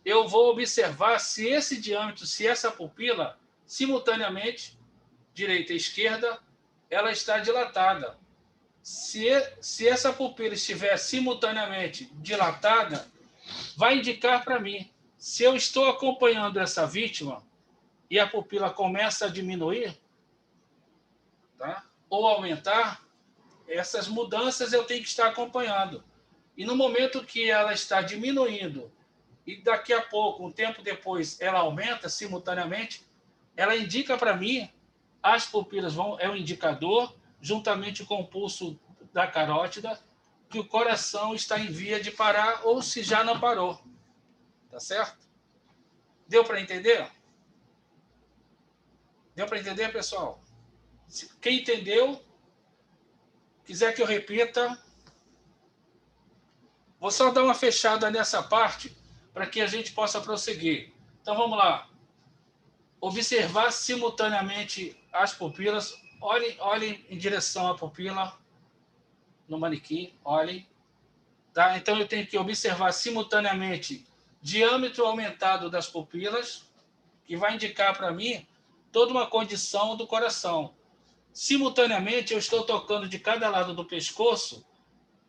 eu vou observar se esse diâmetro, se essa pupila, simultaneamente, direita e esquerda, ela está dilatada. Se essa pupila estiver simultaneamente dilatada, vai indicar para mim, se eu estou acompanhando essa vítima e a pupila começa a diminuir, tá? Ou aumentar, essas mudanças eu tenho que estar acompanhando. E no momento que ela está diminuindo e daqui a pouco, um tempo depois, ela aumenta simultaneamente, ela indica para mim, as pupilas é um indicador, juntamente com o pulso da carótida, que o coração está em via de parar ou se já não parou. Tá certo? Deu para entender? Deu para entender, pessoal? Quem entendeu, quiser que eu repita, vou só dar uma fechada nessa parte para que a gente possa prosseguir. Então, vamos lá. Observar simultaneamente as pupilas. Olhem em direção à pupila no manequim. Olhem. Tá? Então, eu tenho que observar simultaneamente diâmetro aumentado das pupilas, que vai indicar para mim toda uma condição do coração. Simultaneamente, eu estou tocando de cada lado do pescoço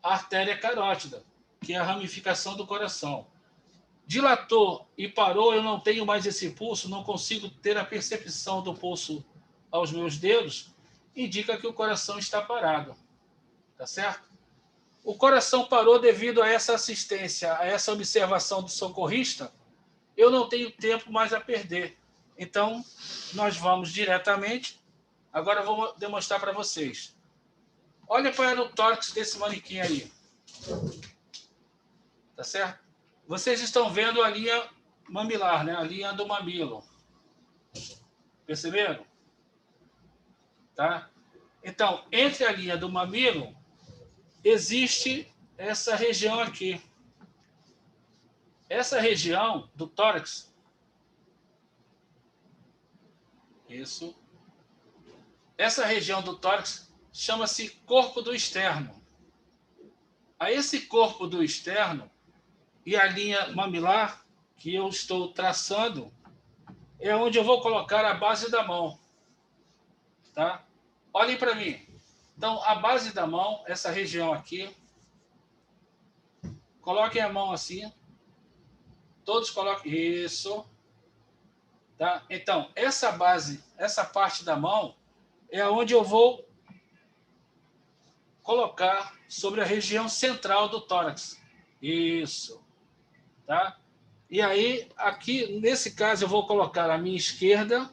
a artéria carótida, que é a ramificação do coração. Dilatou e parou, eu não tenho mais esse pulso, não consigo ter a percepção do pulso aos meus dedos, indica que o coração está parado. Tá certo? O coração parou devido a essa assistência, a essa observação do socorrista, eu não tenho tempo mais a perder. Então, nós vamos diretamente. Agora eu vou demonstrar para vocês. Olha para o tórax desse manequim aí. Tá certo? Vocês estão vendo a linha mamilar, né? A linha do mamilo. Perceberam? Tá? Então, entre a linha do mamilo, existe essa região aqui. Essa região do tórax. Isso. Essa região do tórax chama-se corpo do externo. A esse corpo do externo e a linha mamilar que eu estou traçando é onde eu vou colocar a base da mão. Tá? Olhem para mim. Então, a base da mão, essa região aqui. Coloquem a mão assim. Todos coloquem. Isso. Tá? Então, essa base, essa parte da mão, é onde eu vou colocar sobre a região central do tórax. Isso. Tá? E aí, aqui, nesse caso, eu vou colocar a minha esquerda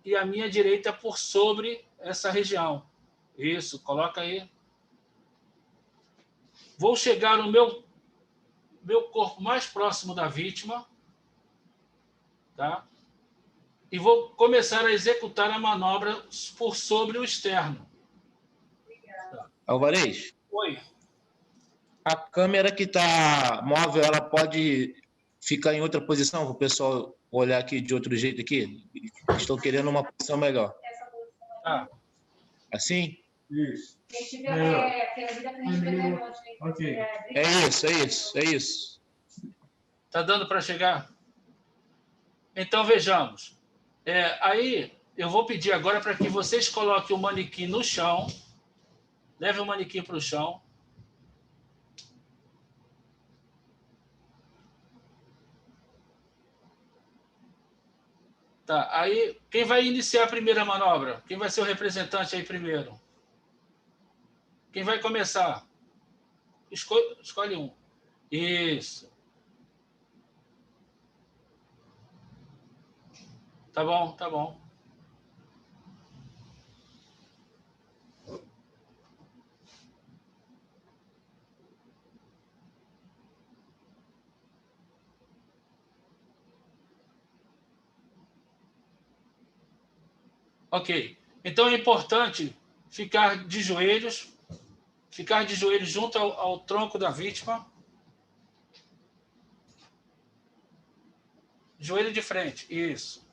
e a minha direita por sobre essa região. Isso, coloca aí. Vou chegar no meu corpo mais próximo da vítima. Tá? E vou começar a executar a manobra por sobre o externo. Alvarez? Oi. A câmera que está móvel, ela pode ficar em outra posição para o pessoal olhar aqui de outro jeito aqui? Estou querendo uma posição melhor. Ah. Assim? Isso. Ok. É isso. Tá dando para chegar? Então, vejamos. Aí, eu vou pedir agora para que vocês coloquem o manequim no chão. Leve o manequim para o chão. Tá, aí, quem vai iniciar a primeira manobra? Quem vai ser o representante aí primeiro? Quem vai começar? Escolhe um. Isso. Tá bom, tá bom. Ok. Então é importante ficar de joelhos junto ao tronco da vítima. Joelho de frente, isso.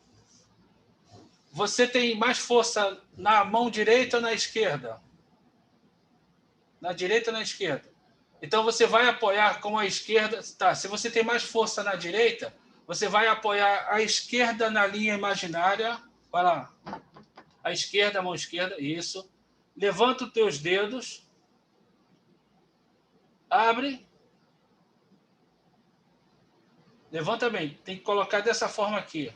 Você tem mais força na mão direita ou na esquerda? Na direita ou na esquerda? Então você vai apoiar com a esquerda. Tá, se você tem mais força na direita, Você vai apoiar a esquerda na linha imaginária. Vai lá. A esquerda, a mão esquerda. Isso. Levanta os teus dedos. Abre. Levanta bem. Tem que colocar dessa forma aqui.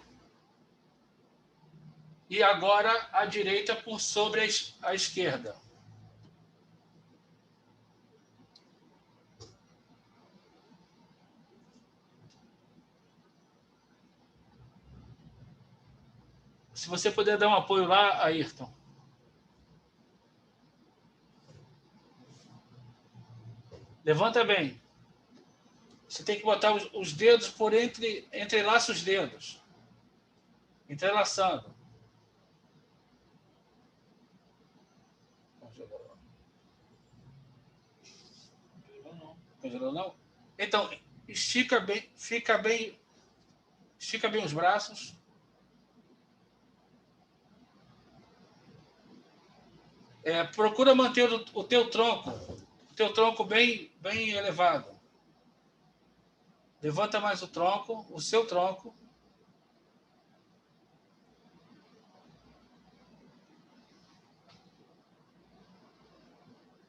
E agora a direita por sobre a esquerda. Se você puder dar um apoio lá, Ayrton. Levanta bem. Você tem que botar os dedos por entrelaça os dedos. Entrelaçando. Congelou não? Então, estica bem, estica bem os braços. Procura manter o teu tronco bem elevado. Levanta mais o tronco, o seu tronco.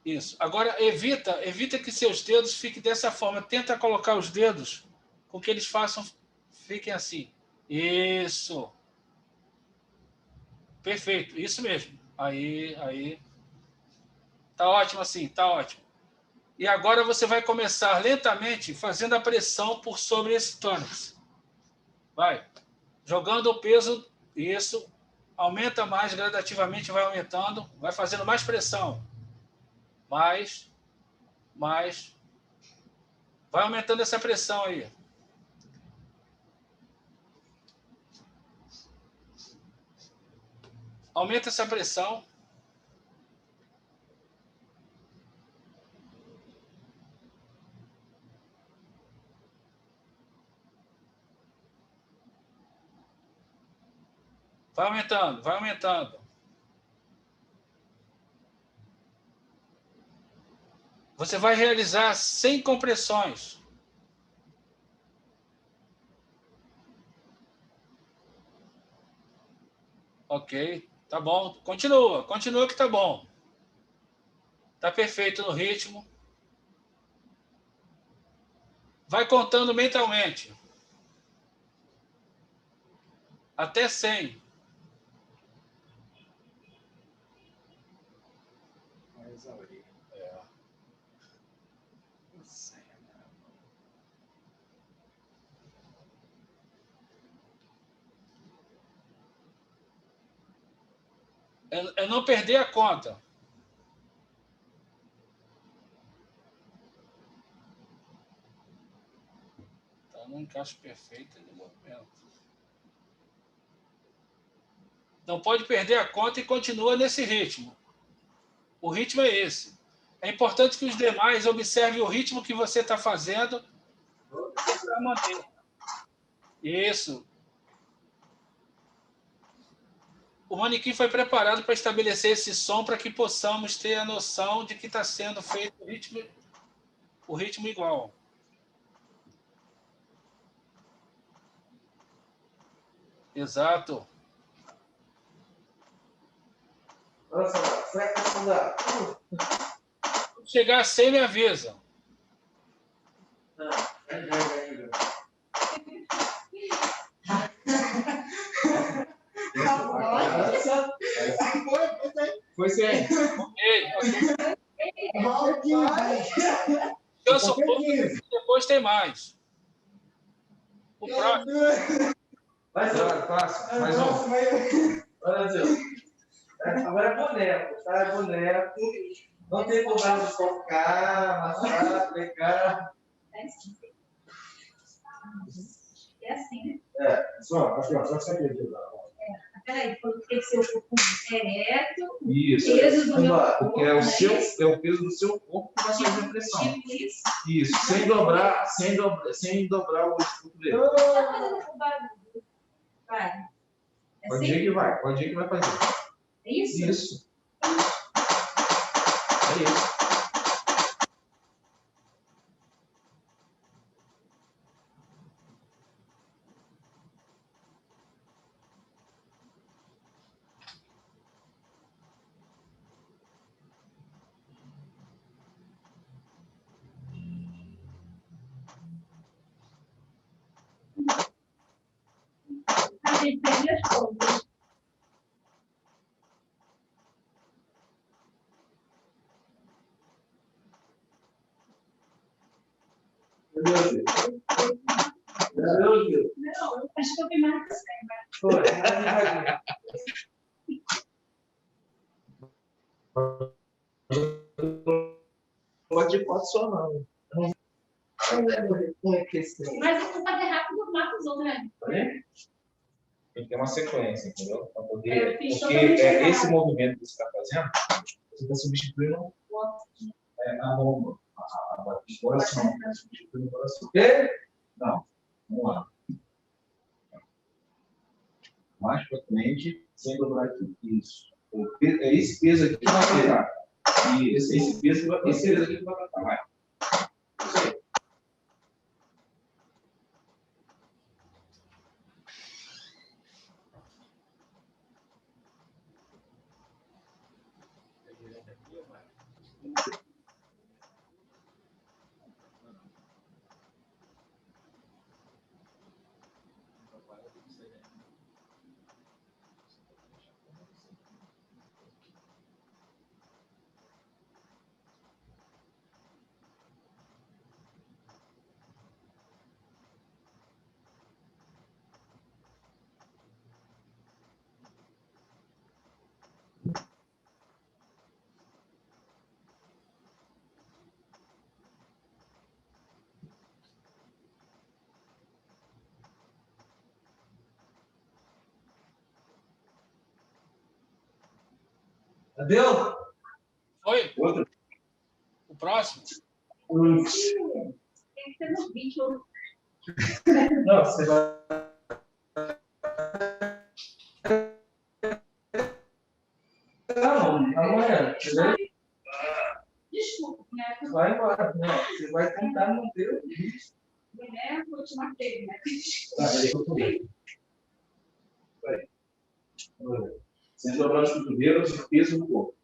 Isso. Agora, evita que seus dedos fiquem dessa forma. Tenta colocar os dedos com que eles fiquem assim. Isso. Perfeito. Isso mesmo. Aí. Tá ótimo assim, tá ótimo. E agora você vai começar lentamente fazendo a pressão por sobre esse tórax. Vai. Jogando o peso. Isso. Aumenta mais gradativamente, vai aumentando. Vai fazendo mais pressão. Mais. Vai aumentando essa pressão aí. Aumenta essa pressão. Vai aumentando. Você vai realizar 100 compressões. Ok, tá bom. Continua que tá bom. Tá perfeito no ritmo. Vai contando mentalmente. Até 100. É não perder a conta. Tá no encaixe perfeito no movimento. Não pode perder a conta e continua nesse ritmo. O ritmo é esse. É importante que os demais observem o ritmo que você está fazendo para manter. Isso. O manequim foi preparado para estabelecer esse som para que possamos ter a noção de que está sendo feito o ritmo igual. Exato. Quando chegar a 100, me avisa. Foi sim. Descansa um pouco, depois tem mais. O próximo. Vai, passa. Mais um. Olha Deus. Agora é boneco, tá? É boneco. Não tem problema de tocar, amassar, pegar. É assim, né? Só que você acredita. Peraí, tem que ser o corpo ereto, Isso. peso do meu corpo. Porque é o peso do seu corpo que vai fazer a pressão. Isso. Sem dobrar o cotovelo. Vai. Pode ir que vai fazer. É isso? Isso. É isso. gente perde as coisas. Não, eu acho que eu vi mais que Pode ir, pode só não. Mas eu vou fazer rápido, mata os outros, né? Tem que ter uma sequência, entendeu? Para poder. Eu fiz Porque totalmente esse errado. movimento que você está fazendo, você está substituindo a bomba. A coração. Substituindo o coração. Não. Vamos lá. Mais potente, sem dobrar aqui. Isso. É esse peso aqui que vai pegar. E esse peso aqui que vai tratar. Vai. Isso aí. Deu? Oi? Outro. O próximo? Tem que ter no vídeo. Não, você vai. Não, amanhã. Desculpa, né? Vai embora. Não, você vai tentar manter o vídeo. Né? Vou te matei, né? Vai. Sem dobrar os cotovelos e peso no corpo.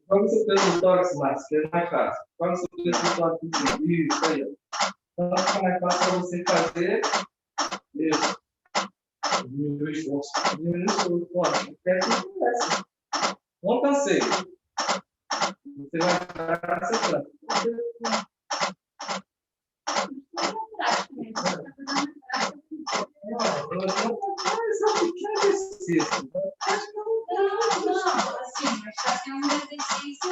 Quando você fez o tórax, Márcio, que é mais fácil. Quando você fez o tórax, isso aí. Então, fica mais fácil para você fazer. Isso. Diminuir o esforço. Diminuir o esforço. Pode. Até que começa. Não cansei. Você vai ficar secando. Não, mas é um pequeno exercício. Não, assim, mas está sendo um exercício.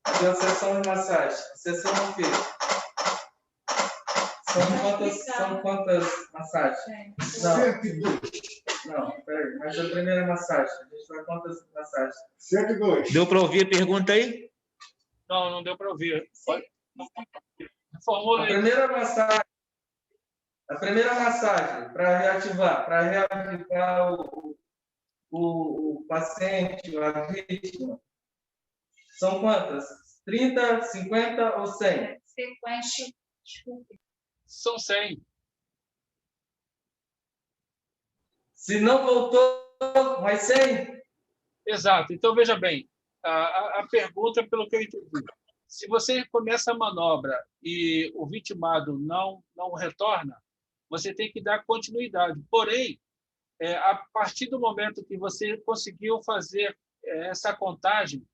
Aqui é a sessão de massagem. Sessão o quê? São quantas massagens? Não, peraí. Mas a primeira massagem, a gente vai quantas massagens? 102. Deu para ouvir a pergunta aí? Não deu para ouvir. Formula A aí. primeira massagem para reativar o paciente, a vítima, são quantas? 30, 50 ou 100? Sequência. Desculpe. São 100. Se não voltou, mais 100? Exato. Então, veja bem, a pergunta, pelo que eu entendi, se você começa a manobra e o vitimado não retorna, você tem que dar continuidade. Porém, a partir do momento que você conseguiu fazer essa contagem,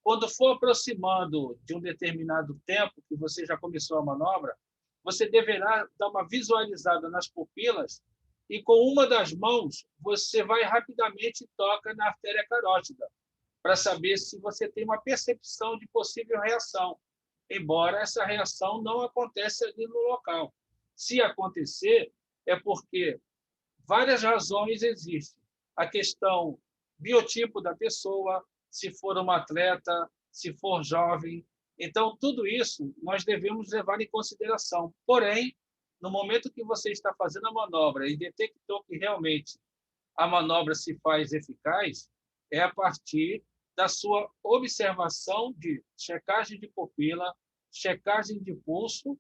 quando for aproximando de um determinado tempo que você já começou a manobra, você deverá dar uma visualizada nas pupilas e, com uma das mãos, você vai rapidamente e toca na artéria carótida, para saber se você tem uma percepção de possível reação, embora essa reação não aconteça ali no local. Se acontecer, é porque várias razões existem. A questão biotipo da pessoa, se for uma atleta, se for jovem. Então, tudo isso nós devemos levar em consideração. Porém, no momento que você está fazendo a manobra e detectou que realmente a manobra se faz eficaz, é a partir da sua observação de checagem de pupila, checagem de pulso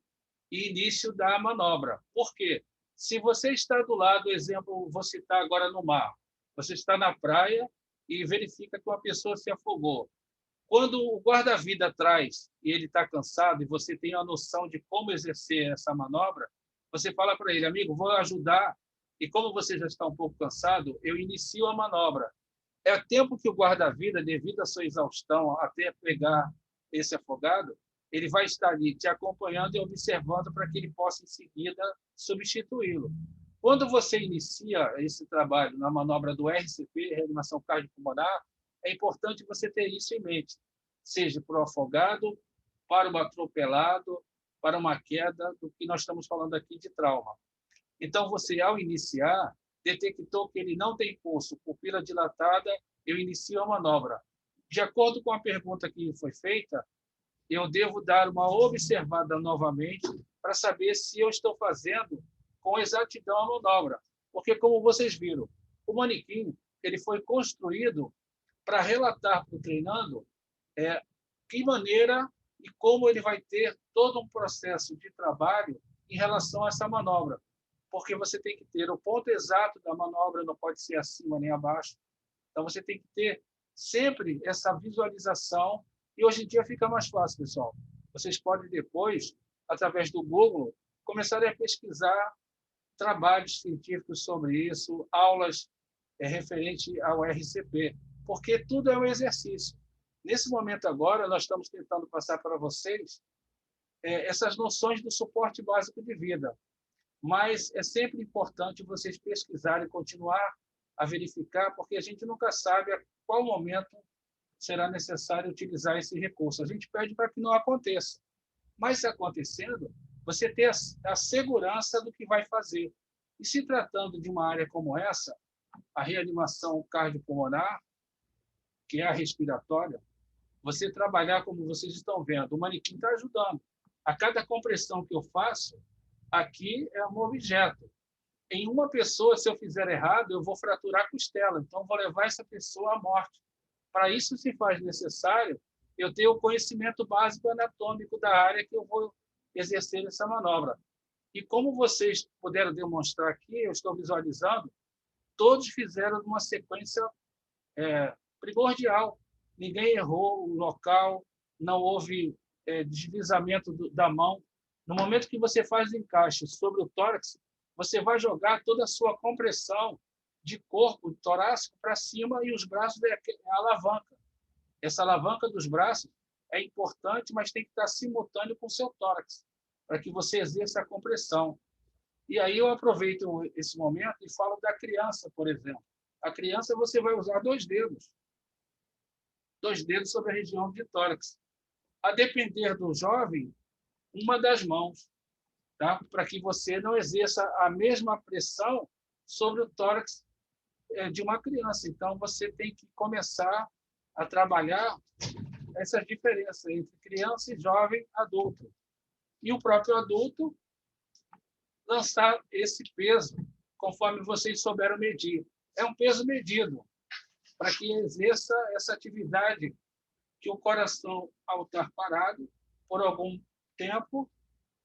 e início da manobra. Por quê? Se você está do lado, exemplo, vou citar agora no mar, você está na praia e verifica que uma pessoa se afogou. Quando o guarda-vida traz e ele está cansado e você tem a noção de como exercer essa manobra, você fala para ele, amigo, vou ajudar, e como você já está um pouco cansado, eu inicio a manobra. É tempo que o guarda-vida, devido à sua exaustão, até pegar esse afogado, ele vai estar ali te acompanhando e observando para que ele possa, em seguida, substituí-lo. Quando você inicia esse trabalho na manobra do RCP, reanimação cardiopulmonar, é importante você ter isso em mente, seja para o afogado, para o atropelado, para uma queda, do que nós estamos falando aqui de trauma. Então, você, ao iniciar, detectou que ele não tem pulso, pupila dilatada, eu inicio a manobra. De acordo com a pergunta que foi feita, eu devo dar uma observada novamente para saber se eu estou fazendo com exatidão a manobra. Porque, como vocês viram, o manequim ele foi construído para relatar para o treinando que maneira e como ele vai ter todo um processo de trabalho em relação a essa manobra. Porque você tem que ter o ponto exato da manobra, não pode ser acima nem abaixo. Então, você tem que ter sempre essa visualização. E hoje em dia fica mais fácil, pessoal. Vocês podem depois, através do Google, começar a pesquisar trabalhos científicos sobre isso, aulas referentes ao RCP, porque tudo é um exercício. Nesse momento agora, nós estamos tentando passar para vocês essas noções do suporte básico de vida. Mas é sempre importante vocês pesquisarem e continuar a verificar, porque a gente nunca sabe a qual momento será necessário utilizar esse recurso. A gente pede para que não aconteça. Mas, se acontecendo, você ter a segurança do que vai fazer. E se tratando de uma área como essa, a reanimação cardiopulmonar, que é a respiratória, você trabalhar como vocês estão vendo, o manequim está ajudando. A cada compressão que eu faço, aqui é um objeto. Em uma pessoa, se eu fizer errado, eu vou fraturar a costela. Então, vou levar essa pessoa à morte. Para isso, se faz necessário eu ter o conhecimento básico anatômico da área que eu vou exercer essa manobra. E como vocês puderam demonstrar aqui, eu estou visualizando, todos fizeram uma sequência primordial. Ninguém errou o local, não houve deslizamento da mão. No momento que você faz o encaixe sobre o tórax, você vai jogar toda a sua compressão de corpo torácico para cima e os braços é a alavanca. Essa alavanca dos braços é importante, mas tem que estar simultâneo com o seu tórax, para que você exerça a compressão. E aí eu aproveito esse momento e falo da criança, por exemplo. A criança você vai usar 2 dedos. 2 dedos sobre a região de tórax. A depender do jovem, uma das mãos, tá? Para que você não exerça a mesma pressão sobre o tórax de uma criança. Então, você tem que começar a trabalhar essas diferenças entre criança e jovem adulto. E o próprio adulto lançar esse peso conforme vocês souberam medir. É um peso medido para que exerça essa atividade que o coração, ao estar parado por algum tempo,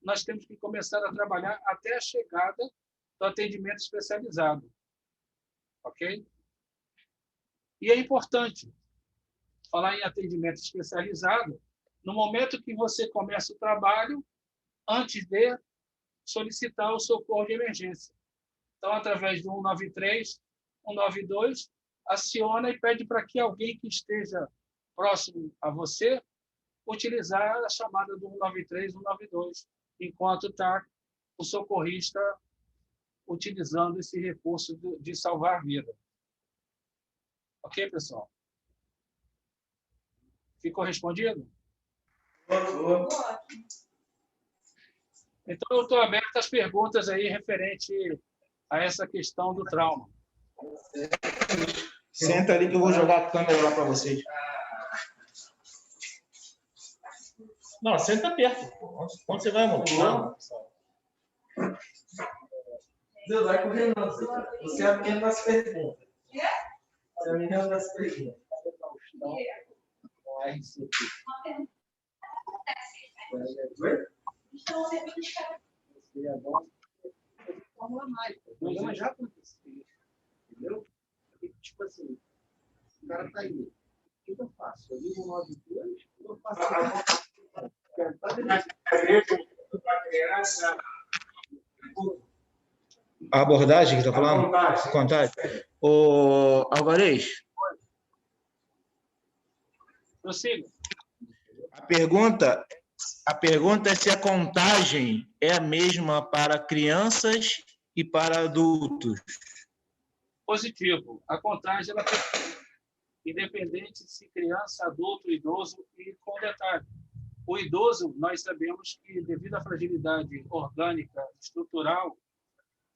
nós temos que começar a trabalhar até a chegada do atendimento especializado. Ok? E é importante falar em atendimento especializado no momento que você começa o trabalho, antes de solicitar o socorro de emergência. Então, através do 193, 192, aciona e pede para que alguém que esteja próximo a você utilizar a chamada do 193, 192, enquanto está o socorrista utilizando esse recurso de salvar vida. Ok, pessoal? Ficou respondido? Então, eu estou aberto às perguntas aí referente a essa questão do trauma. Senta ali que eu vou jogar a câmera lá para vocês. Não, senta perto. Onde você vai, amor? Deus, vai correr não, você é a menina das perguntas. Você é a menina das perguntas. Seria bom. Fórmula mágica. O problema já aconteceu. Entendeu? Tipo assim, o cara tá aí. O que eu faço? Eu ligo o 92, eu faço. A abordagem que está falando? Contagem. O Alvarez, Prossiga. a pergunta é se a contagem é a mesma para crianças e para adultos. Positivo. A contagem ela é independente se criança, adulto, idoso e com detalhe. O idoso, nós sabemos que devido à fragilidade orgânica, estrutural,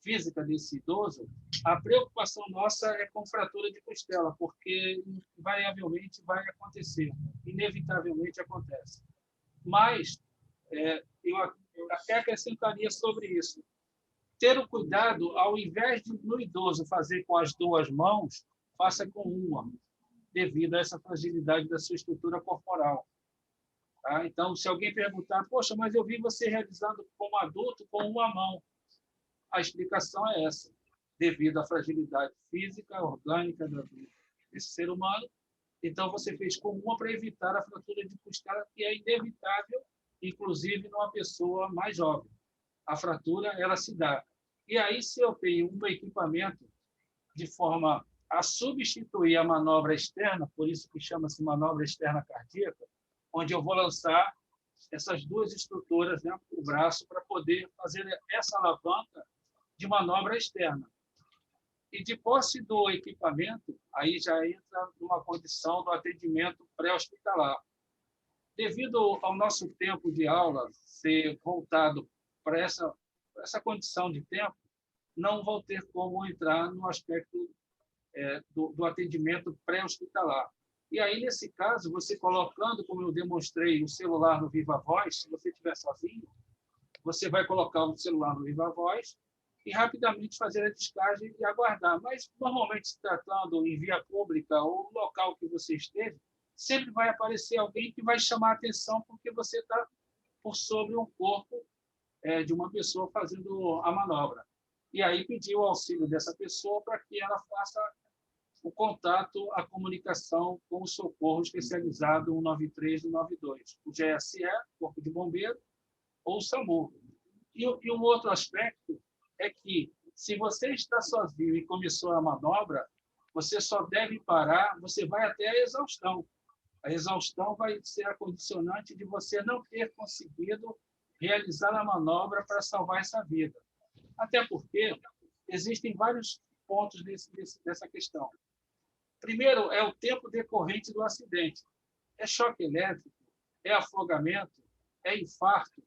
física desse idoso, a preocupação nossa é com fratura de costela, porque invariavelmente vai acontecer, inevitavelmente acontece. Mas eu até acrescentaria sobre isso. Ter o cuidado, ao invés de no idoso fazer com as duas mãos, faça com uma, devido a essa fragilidade da sua estrutura corporal. Tá? Então, se alguém perguntar, poxa, mas eu vi você realizando como adulto com uma mão. A explicação é essa, devido à fragilidade física, orgânica desse ser humano. Então, você fez com uma para evitar a fratura de costela, que é inevitável, inclusive numa pessoa mais jovem. A fratura, ela se dá. E aí, se eu tenho um equipamento de forma a substituir a manobra externa, por isso que chama-se manobra externa cardíaca, onde eu vou lançar essas duas estruturas, né, o braço, para poder fazer essa alavanca de manobra externa. E de posse do equipamento, aí já entra numa condição do atendimento pré-hospitalar. Devido ao nosso tempo de aula ser voltado para essa condição de tempo, não vou ter como entrar no aspecto do atendimento pré-hospitalar. E aí, nesse caso, você colocando, como eu demonstrei, o celular no Viva Voz, se você estiver sozinho, você vai colocar o celular no Viva Voz e rapidamente fazer a descagem e aguardar. Mas, normalmente, se tratando em via pública ou no local que você esteja, sempre vai aparecer alguém que vai chamar a atenção porque você está por sobre um corpo de uma pessoa fazendo a manobra. E aí pedir o auxílio dessa pessoa para que ela faça o contato, a comunicação com o socorro especializado 193 e 192, o GSE, Corpo de Bombeiro, ou o SAMU. E um outro aspecto é que, se você está sozinho e começou a manobra, você só deve parar, você vai até a exaustão. A exaustão vai ser a condicionante de você não ter conseguido realizar a manobra para salvar essa vida. Até porque existem vários pontos dessa questão. Primeiro, é o tempo decorrente do acidente. É choque elétrico, é afogamento, é infarto,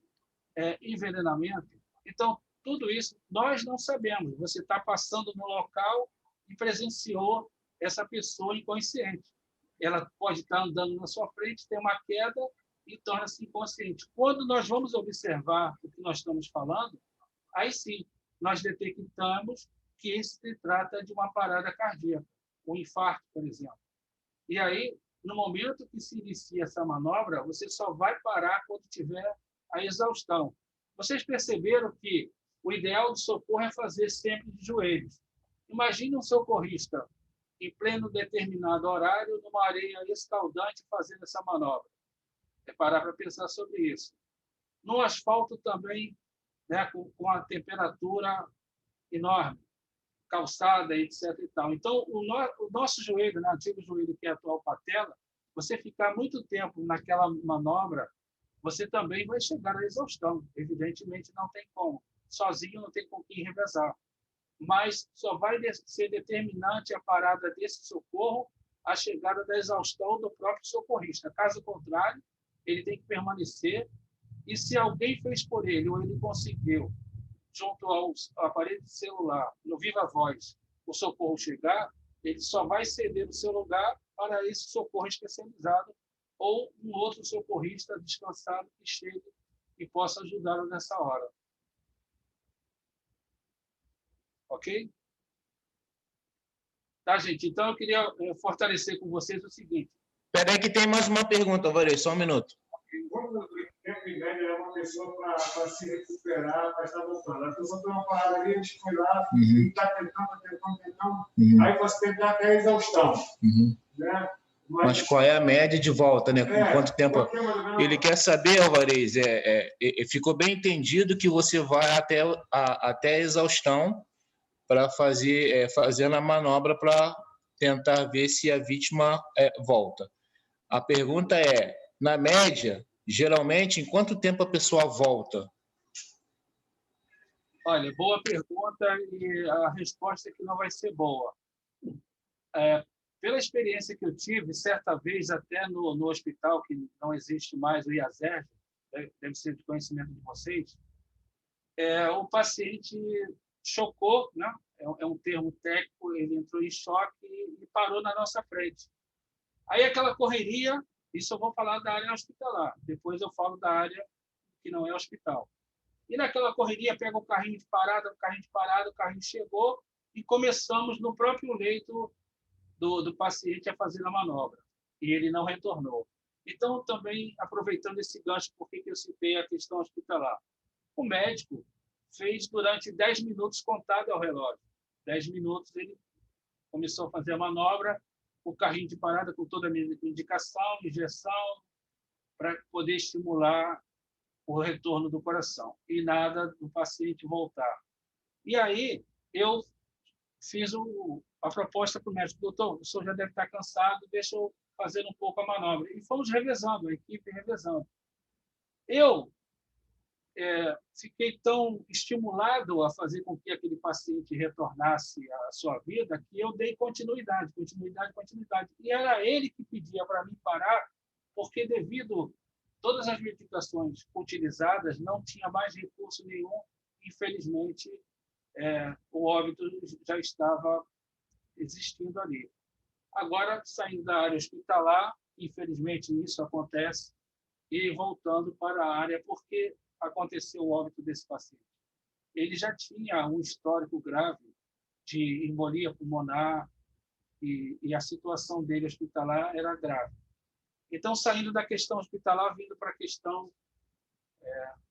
é envenenamento. Então, tudo isso nós não sabemos. Você está passando no local e presenciou essa pessoa inconsciente. Ela pode estar andando na sua frente, tem uma queda e torna-se inconsciente. Quando nós vamos observar o que nós estamos falando, aí sim, nós detectamos que isso se trata de uma parada cardíaca, um infarto, por exemplo. E aí, no momento que se inicia essa manobra, você só vai parar quando tiver a exaustão. Vocês perceberam que o ideal do socorro é fazer sempre de joelhos. Imagine um socorrista em pleno determinado horário, numa areia escaldante, fazendo essa manobra. É parar para pensar sobre isso. No asfalto também, né, com a temperatura enorme, calçada, etc. E tal. Então, o nosso joelho, né, antigo joelho que é a atual patela, você ficar muito tempo naquela manobra, você também vai chegar à exaustão. Evidentemente, não tem como. Sozinho não tem com quem revezar. Mas só vai ser determinante a parada desse socorro a chegada da exaustão do próprio socorrista. Caso contrário, ele tem que permanecer e se alguém fez por ele ou ele conseguiu, junto ao aparelho celular, no Viva Voz, o socorro chegar, ele só vai ceder o seu lugar para esse socorro especializado ou um outro socorrista descansado que chegue e possa ajudá-lo nessa hora. Ok? Tá, gente? Então, eu queria fortalecer com vocês o seguinte. Espera aí que tem mais uma pergunta, Alvarez, só um minuto. Quanto tempo em média é uma pessoa para se recuperar, para estar voltando? A pessoa tem uma parada ali, a gente foi lá, e está tentando, aí você tentar até a exaustão. Né? Mas qual é a média de volta, né? Com quanto tempo? Ele quer saber, Alvarez, ficou bem entendido que você vai até a exaustão para fazendo a manobra para tentar ver se a vítima volta. A pergunta é, na média, geralmente, em quanto tempo a pessoa volta? Olha, boa pergunta e a resposta é que não vai ser boa. Pela experiência que eu tive, certa vez até no hospital, que não existe mais, o IASERJ, deve ser de conhecimento de vocês, o paciente chocou, né? É um termo técnico, ele entrou em choque e parou na nossa frente. Aí aquela correria, isso eu vou falar da área hospitalar, depois eu falo da área que não é hospital. E naquela correria, pega o carrinho de parada, o carrinho chegou e começamos no próprio leito do paciente a fazer a manobra. E ele não retornou. Então, também, aproveitando esse gancho, por que eu citei a questão hospitalar? O médico fez durante 10 minutos contado ao relógio. 10 minutos ele começou a fazer a manobra, o carrinho de parada com toda a indicação, injeção, para poder estimular o retorno do coração. E nada do paciente voltar. E aí, eu fiz a proposta para o médico: doutor, o senhor já deve estar cansado, deixa eu fazer um pouco a manobra. E fomos revezando, a equipe revezando. Eu fiquei tão estimulado a fazer com que aquele paciente retornasse à sua vida que eu dei continuidade. E era ele que pedia para mim parar, porque devido a todas as medicações utilizadas, não tinha mais recurso nenhum. Infelizmente, o óbito já estava existindo ali. Agora, saindo da área hospitalar, infelizmente isso acontece, e voltando para a área, porque aconteceu o óbito desse paciente. Ele já tinha um histórico grave de embolia pulmonar e a situação dele hospitalar era grave. Então, saindo da questão hospitalar, vindo para a questão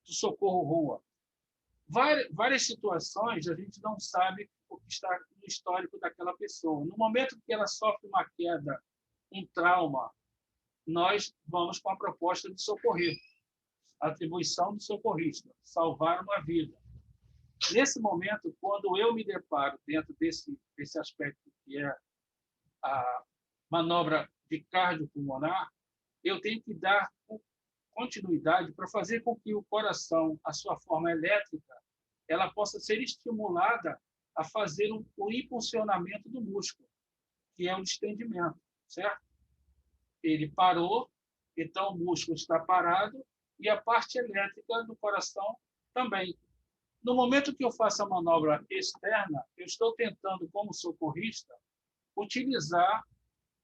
do socorro-rua. Várias situações a gente não sabe o que está no histórico daquela pessoa. No momento que ela sofre uma queda, um trauma, nós vamos com a proposta de socorrer. A atribuição do socorrista, salvar uma vida. Nesse momento, quando eu me deparo dentro desse aspecto que é a manobra de cardiopulmonar, eu tenho que dar continuidade para fazer com que o coração, a sua forma elétrica, ela possa ser estimulada a fazer o impulsionamento do músculo, que é o distendimento, certo? Ele parou, então o músculo está parado e a parte elétrica do coração também. No momento que eu faço a manobra externa, eu estou tentando, como socorrista, utilizar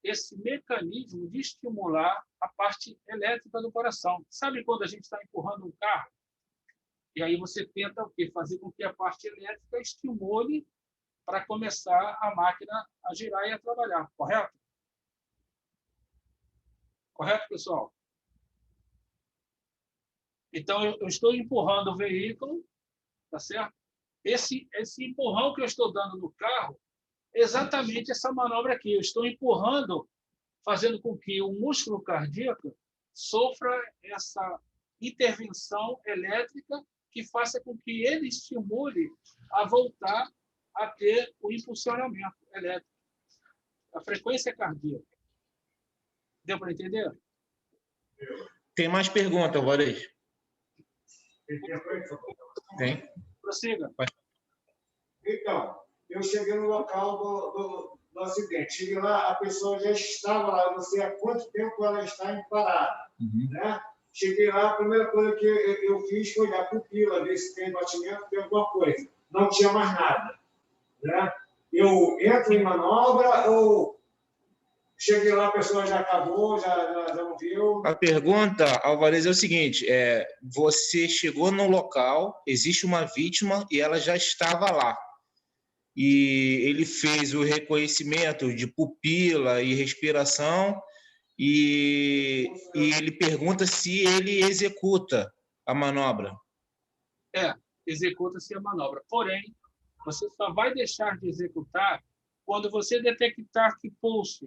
esse mecanismo de estimular a parte elétrica do coração. Sabe quando a gente está empurrando um carro? E aí você tenta o quê? Fazer com que a parte elétrica estimule para começar a máquina a girar e a trabalhar, correto? Correto, pessoal? Então, eu estou empurrando o veículo, tá certo? Esse empurrão que eu estou dando no carro, exatamente essa manobra aqui. Eu estou empurrando, fazendo com que o músculo cardíaco sofra essa intervenção elétrica que faça com que ele estimule a voltar a ter o impulsionamento elétrico, a frequência cardíaca. Deu para entender? Tem mais perguntas, Alvarez? Tem. Prossiga. Então, eu cheguei no local do acidente. Cheguei lá, a pessoa já estava lá. Eu não sei há quanto tempo ela está em parada. Né? Cheguei lá, a primeira coisa que eu fiz foi olhar a pupila, ver se tem batimento, tem alguma coisa. Não tinha mais nada. Né? Eu entro em manobra ou cheguei lá, a pessoa já acabou, já não viu? A pergunta, Alvarez, é o seguinte: você chegou no local, existe uma vítima e ela já estava lá. e ele fez o reconhecimento de pupila e respiração, e ele pergunta se ele executa a manobra. Executa-se a manobra. Porém, você só vai deixar de executar quando você detectar que pulso,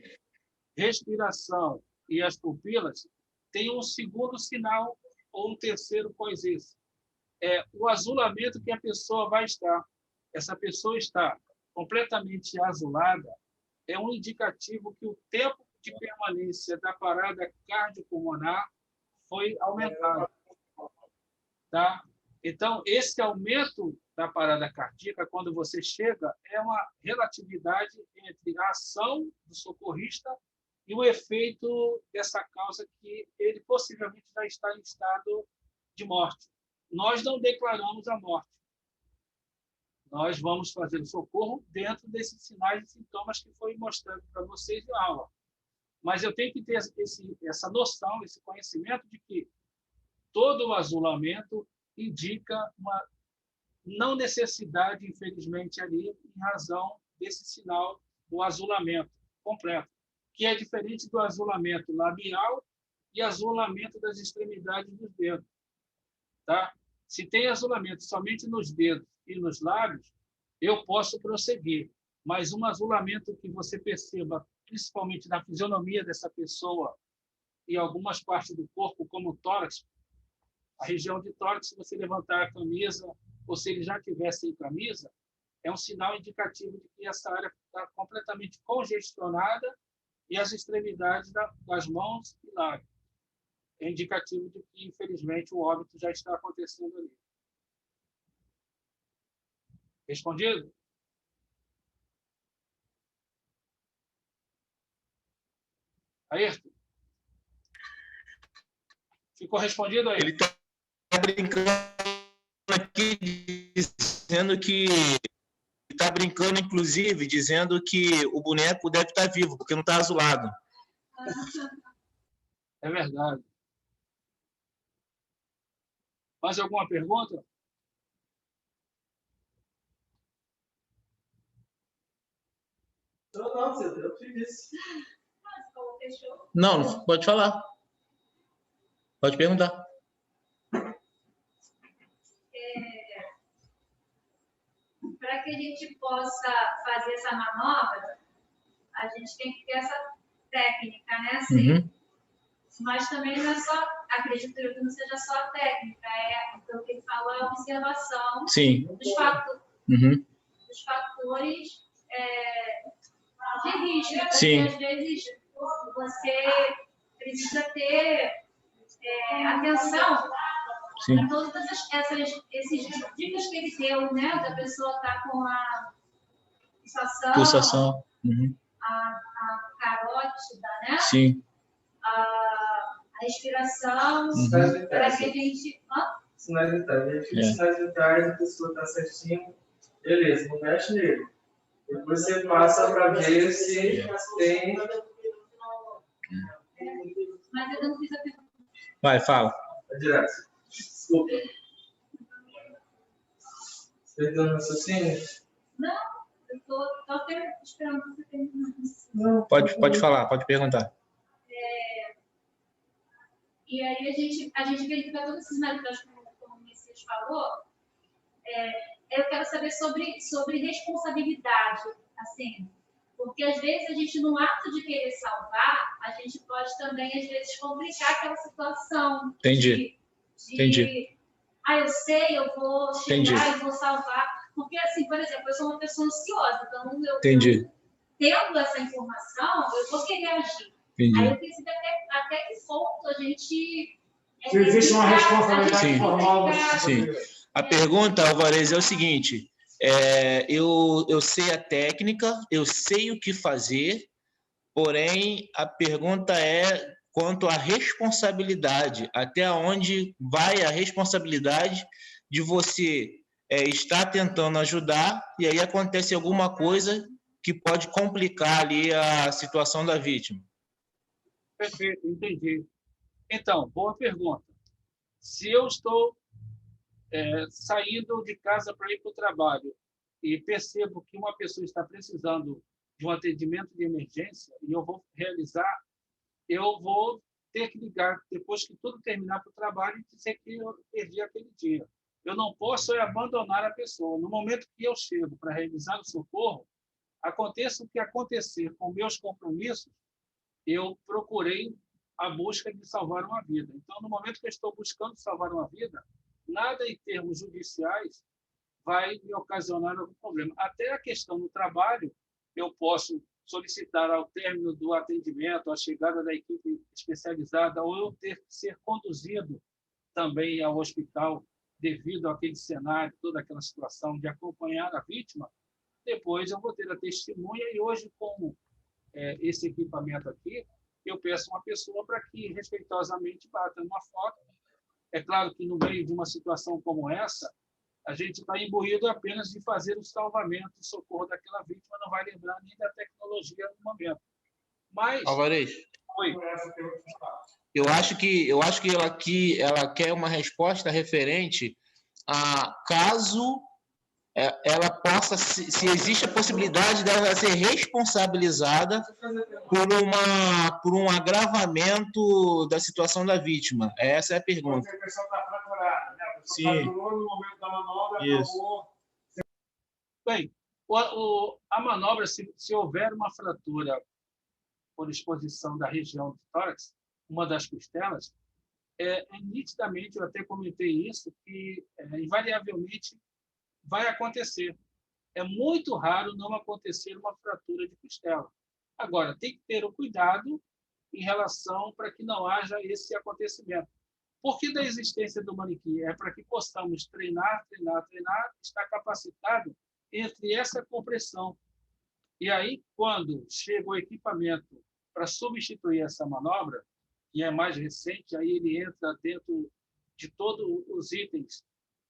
respiração e as pupilas têm um segundo sinal ou um terceiro pós esse. É o azulamento que a pessoa vai estar. Essa pessoa está completamente azulada, é um indicativo que o tempo de permanência da parada cardiopulmonar foi aumentado. Tá? Então, esse aumento da parada cardíaca, quando você chega, é uma relatividade entre a ação do socorrista e o efeito dessa causa que ele possivelmente já está em estado de morte. Nós não declaramos a morte. Nós vamos fazer o socorro dentro desses sinais e sintomas que foi mostrando para vocês na aula. Mas eu tenho que ter essa noção, esse conhecimento de que todo o azulamento indica uma não necessidade, infelizmente, ali, em razão desse sinal do azulamento completo, que é diferente do azulamento labial e azulamento das extremidades dos dedos. Tá? Se tem azulamento somente nos dedos e nos lábios, eu posso prosseguir, mas um azulamento que você perceba, principalmente na fisionomia dessa pessoa e algumas partes do corpo, como o tórax, a região de tórax, se você levantar a camisa, ou se ele já estiver sem camisa, é um sinal indicativo de que essa área está completamente congestionada e as extremidades das mãos e lábios. É indicativo de que, infelizmente, o óbito já está acontecendo ali. Respondido? Ayrton? Ficou respondido aí? Ele está brincando aqui, dizendo que... Está brincando, inclusive, dizendo que o boneco deve estar vivo, porque não está azulado. É verdade. Mais alguma pergunta? Não, você eu fiz isso. Não, pode falar. Pode perguntar. Para que a gente possa fazer essa manobra, a gente tem que ter essa técnica, né? Assim, Uhum. Mas também não é só, acredito que não seja só a técnica, o que ele falou é a observação Sim. dos fatores, Uhum. dos fatores de risco. Porque Sim. às vezes você precisa ter atenção Sim. a todas esses dicas que ele deu, né? Da pessoa estar com a Pulsação. Uhum. a carótida, né? Sim. A respiração, para que a gente... Sinais vitais. Sinais vitais, a pessoa está certinho, beleza, não mexe nele. Depois você passa para ver se tem... Mas eu não fiz a pergunta. Vai, fala. Direto. Desculpa. Você perdeu no raciocínio? Não, eu estou até esperando que você termine. Pode falar, pode perguntar. E aí a gente verifica todos esses sinais, como o Messias falou. Eu quero saber sobre responsabilidade, assim, porque às vezes a gente, no ato de querer salvar, a gente pode também, às vezes, complicar aquela situação. Entendi. Entendi. Eu sei, eu vou chegar, Entendi. eu vou salvar. Porque, assim, por exemplo, eu sou uma pessoa ansiosa, então Entendi. Tendo essa informação, eu vou querer agir. Entendi. Aí eu preciso até que ponto a gente... Se existe uma responsabilidade Sim. formal. Sim. A pergunta, Alvarez, é o seguinte: eu sei a técnica, eu sei o que fazer, porém a pergunta é quanto à responsabilidade, até onde vai a responsabilidade de você estar tentando ajudar e aí acontece alguma coisa que pode complicar ali a situação da vítima. Perfeito, entendi. Então, boa pergunta. Se eu estou saindo de casa para ir para o trabalho e percebo que uma pessoa está precisando de um atendimento de emergência e eu vou realizar, eu vou ter que ligar depois que tudo terminar para o trabalho e dizer que eu perdi aquele dia. Eu não posso abandonar a pessoa. No momento que eu chego para realizar o socorro, aconteça o que acontecer com meus compromissos, eu procurei a busca de salvar uma vida. Então, no momento que eu estou buscando salvar uma vida, nada em termos judiciais vai me ocasionar algum problema. Até a questão do trabalho, eu posso solicitar ao término do atendimento, a chegada da equipe especializada, ou eu ter que ser conduzido também ao hospital devido àquele cenário, toda aquela situação de acompanhar a vítima, depois eu vou ter a testemunha e hoje, com esse equipamento aqui, eu peço uma pessoa para que respeitosamente bata uma foto. É claro que no meio de uma situação como essa, a gente está imbuído apenas de fazer o salvamento, o socorro daquela vítima, não vai lembrar nem da tecnologia no momento. Mas... Alvarez, Oi. eu acho que ela quer uma resposta referente a caso ela possa, se existe a possibilidade dela ser responsabilizada por um agravamento da situação da vítima. Essa é a pergunta. A pessoa está fraturada, né? A pessoa Sim. fraturou no momento da manobra, Isso. acabou. Bem, a manobra, se houver uma fratura por exposição da região do tórax, uma das costelas, nitidamente, eu até comentei isso, que invariavelmente vai acontecer. É muito raro não acontecer uma fratura de costela. Agora, tem que ter o cuidado em relação para que não haja esse acontecimento. Por que da existência do manequim? É para que possamos treinar, estar capacitado entre essa compressão. E aí, quando chega o equipamento para substituir essa manobra, que é mais recente, aí ele entra dentro de todos os itens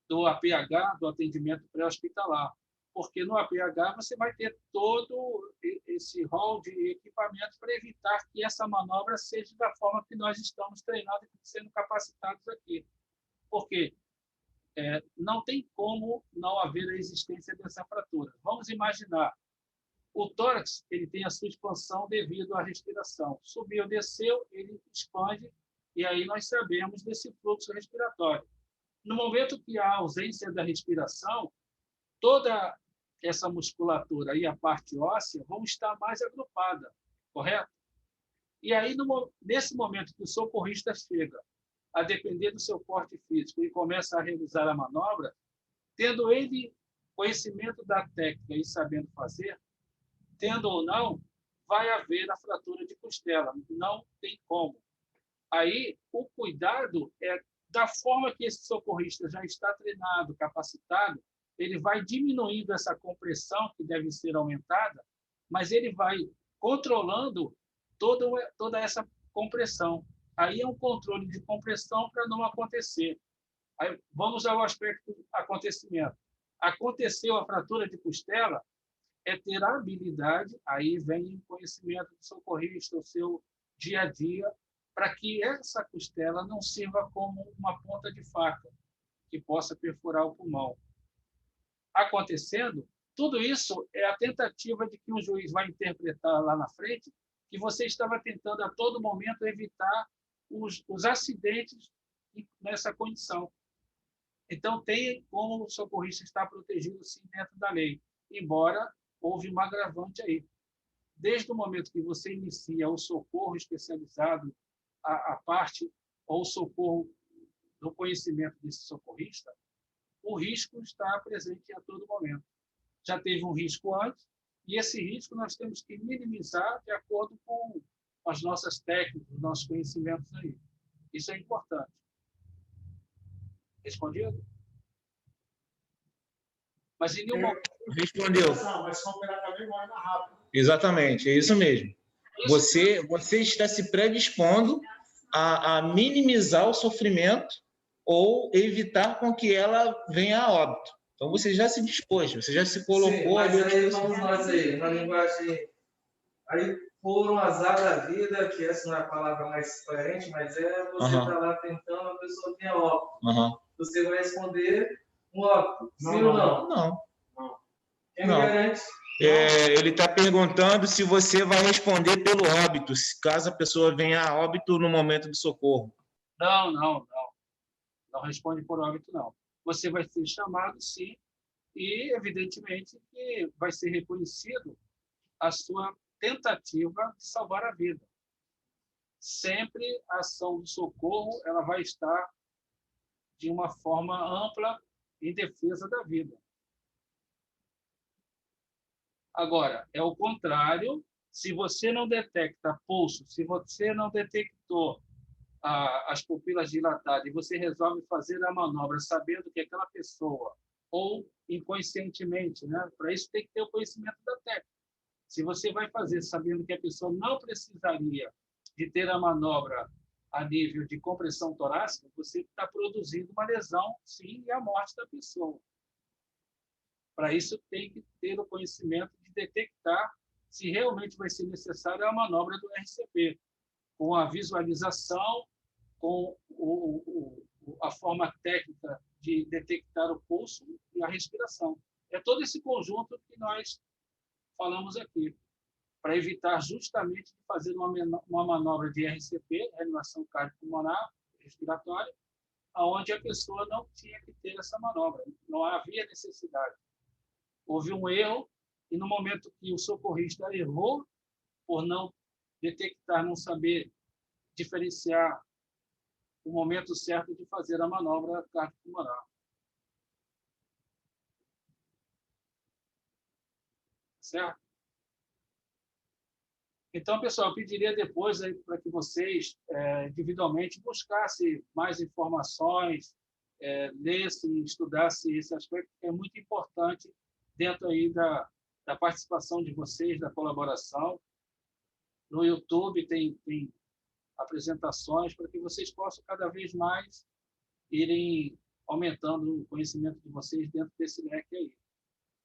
do APH, do atendimento pré-hospitalar, porque no APH você vai ter todo esse rol de equipamentos para evitar que essa manobra seja da forma que nós estamos treinados e sendo capacitados aqui. Porque não tem como não haver a existência dessa fratura. Vamos imaginar, o tórax ele tem a sua expansão devido à respiração. Subiu, desceu, ele expande, e aí nós sabemos desse fluxo respiratório. No momento que há ausência da respiração, toda essa musculatura e a parte óssea vão estar mais agrupada, correto? E aí, nesse momento que o socorrista chega, a depender do seu porte físico, e começa a realizar a manobra, tendo ele conhecimento da técnica e sabendo fazer, tendo ou não, vai haver a fratura de costela. Não tem como. Aí, o cuidado é da forma que esse socorrista já está treinado, capacitado, ele vai diminuindo essa compressão, que deve ser aumentada, mas ele vai controlando toda essa compressão. Aí é um controle de compressão para não acontecer. Aí vamos ao aspecto do acontecimento. Aconteceu a fratura de costela, é ter a habilidade, aí vem o conhecimento do socorrista, o seu dia a dia, para que essa costela não sirva como uma ponta de faca que possa perfurar o pulmão. Acontecendo, tudo isso é a tentativa de que o juiz vai interpretar lá na frente que você estava tentando a todo momento evitar os acidentes nessa condição. Então, tem como o socorrista estar protegido, sim, dentro da lei, embora houve um agravante aí. Desde o momento que você inicia o socorro especializado, a parte ou socorro do conhecimento desse socorrista, o risco está presente a todo momento. Já teve um risco antes, e esse risco nós temos que minimizar de acordo com as nossas técnicas, os nossos conhecimentos aí. Isso é importante. Respondido? Mas em nenhum momento... Respondeu. Mas cooperar também não é mais rápido. Exatamente, é isso mesmo. Você está se predispondo a minimizar o sofrimento ou evitar com que ela venha a óbito. Então, você já se dispôs, você já se colocou... Sim, mas aí, vamos nós aí, na linguagem... Aí, por um azar da vida, que essa não é a palavra mais coerente, mas você está lá tentando, a pessoa tem óbito. Você vai responder um óbito, sim ou não? Não. Quem Não. me garante? Ele está perguntando se você vai responder pelo óbito, caso a pessoa venha a óbito no momento do socorro. Não, não, não. Não responde por óbito, não. Você vai ser chamado, sim, e, evidentemente, que vai ser reconhecido a sua tentativa de salvar a vida. Sempre a ação do socorro ela vai estar de uma forma ampla em defesa da vida. Agora, é o contrário, se você não detecta pulso, se você não detectou as pupilas dilatadas e você resolve fazer a manobra sabendo que aquela pessoa, ou inconscientemente, né? Para isso tem que ter o conhecimento da técnica. Se você vai fazer sabendo que a pessoa não precisaria de ter a manobra a nível de compressão torácica, você está produzindo uma lesão, sim, e a morte da pessoa. Para isso, tem que ter o conhecimento de detectar se realmente vai ser necessária a manobra do RCP, com a visualização, com a forma técnica de detectar o pulso e a respiração. É todo esse conjunto que nós falamos aqui, para evitar justamente de fazer uma manobra de RCP, reanimação cardiopulmonar respiratória, onde a pessoa não tinha que ter essa manobra, não havia necessidade. Houve um erro, e no momento que o socorrista errou, por não detectar, não saber diferenciar o momento certo de fazer a manobra cardiopulmonar. Certo? Então, pessoal, eu pediria depois para que vocês, individualmente, buscassem mais informações, lessem, estudassem esse aspecto, que é muito importante dentro aí da participação de vocês, da colaboração. No YouTube tem apresentações para que vocês possam cada vez mais irem aumentando o conhecimento de vocês dentro desse leque aí.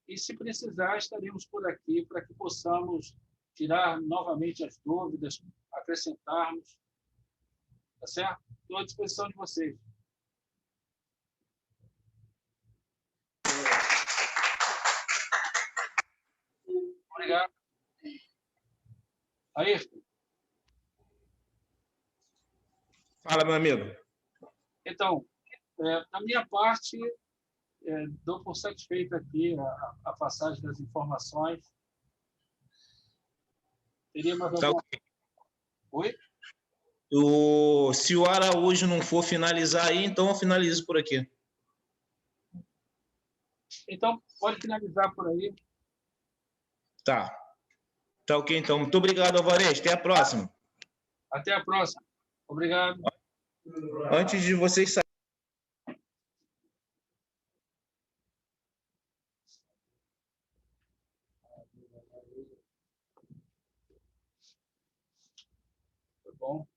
E, se precisar, estaremos por aqui para que possamos tirar novamente as dúvidas, acrescentarmos. Tá certo? Estou à disposição de vocês. Obrigado. Ayrton. Fala, meu amigo. Então, da minha parte, dou por satisfeito aqui a passagem das informações. Teria mais alguma... Okay. Oi? Se o Araújo não for finalizar aí, então eu finalizo por aqui. Então, pode finalizar por aí. Tá. Tá ok, então. Muito obrigado, Alvarez. Até a próxima. Até a próxima. Obrigado. Antes de vocês saírem... Tá bom?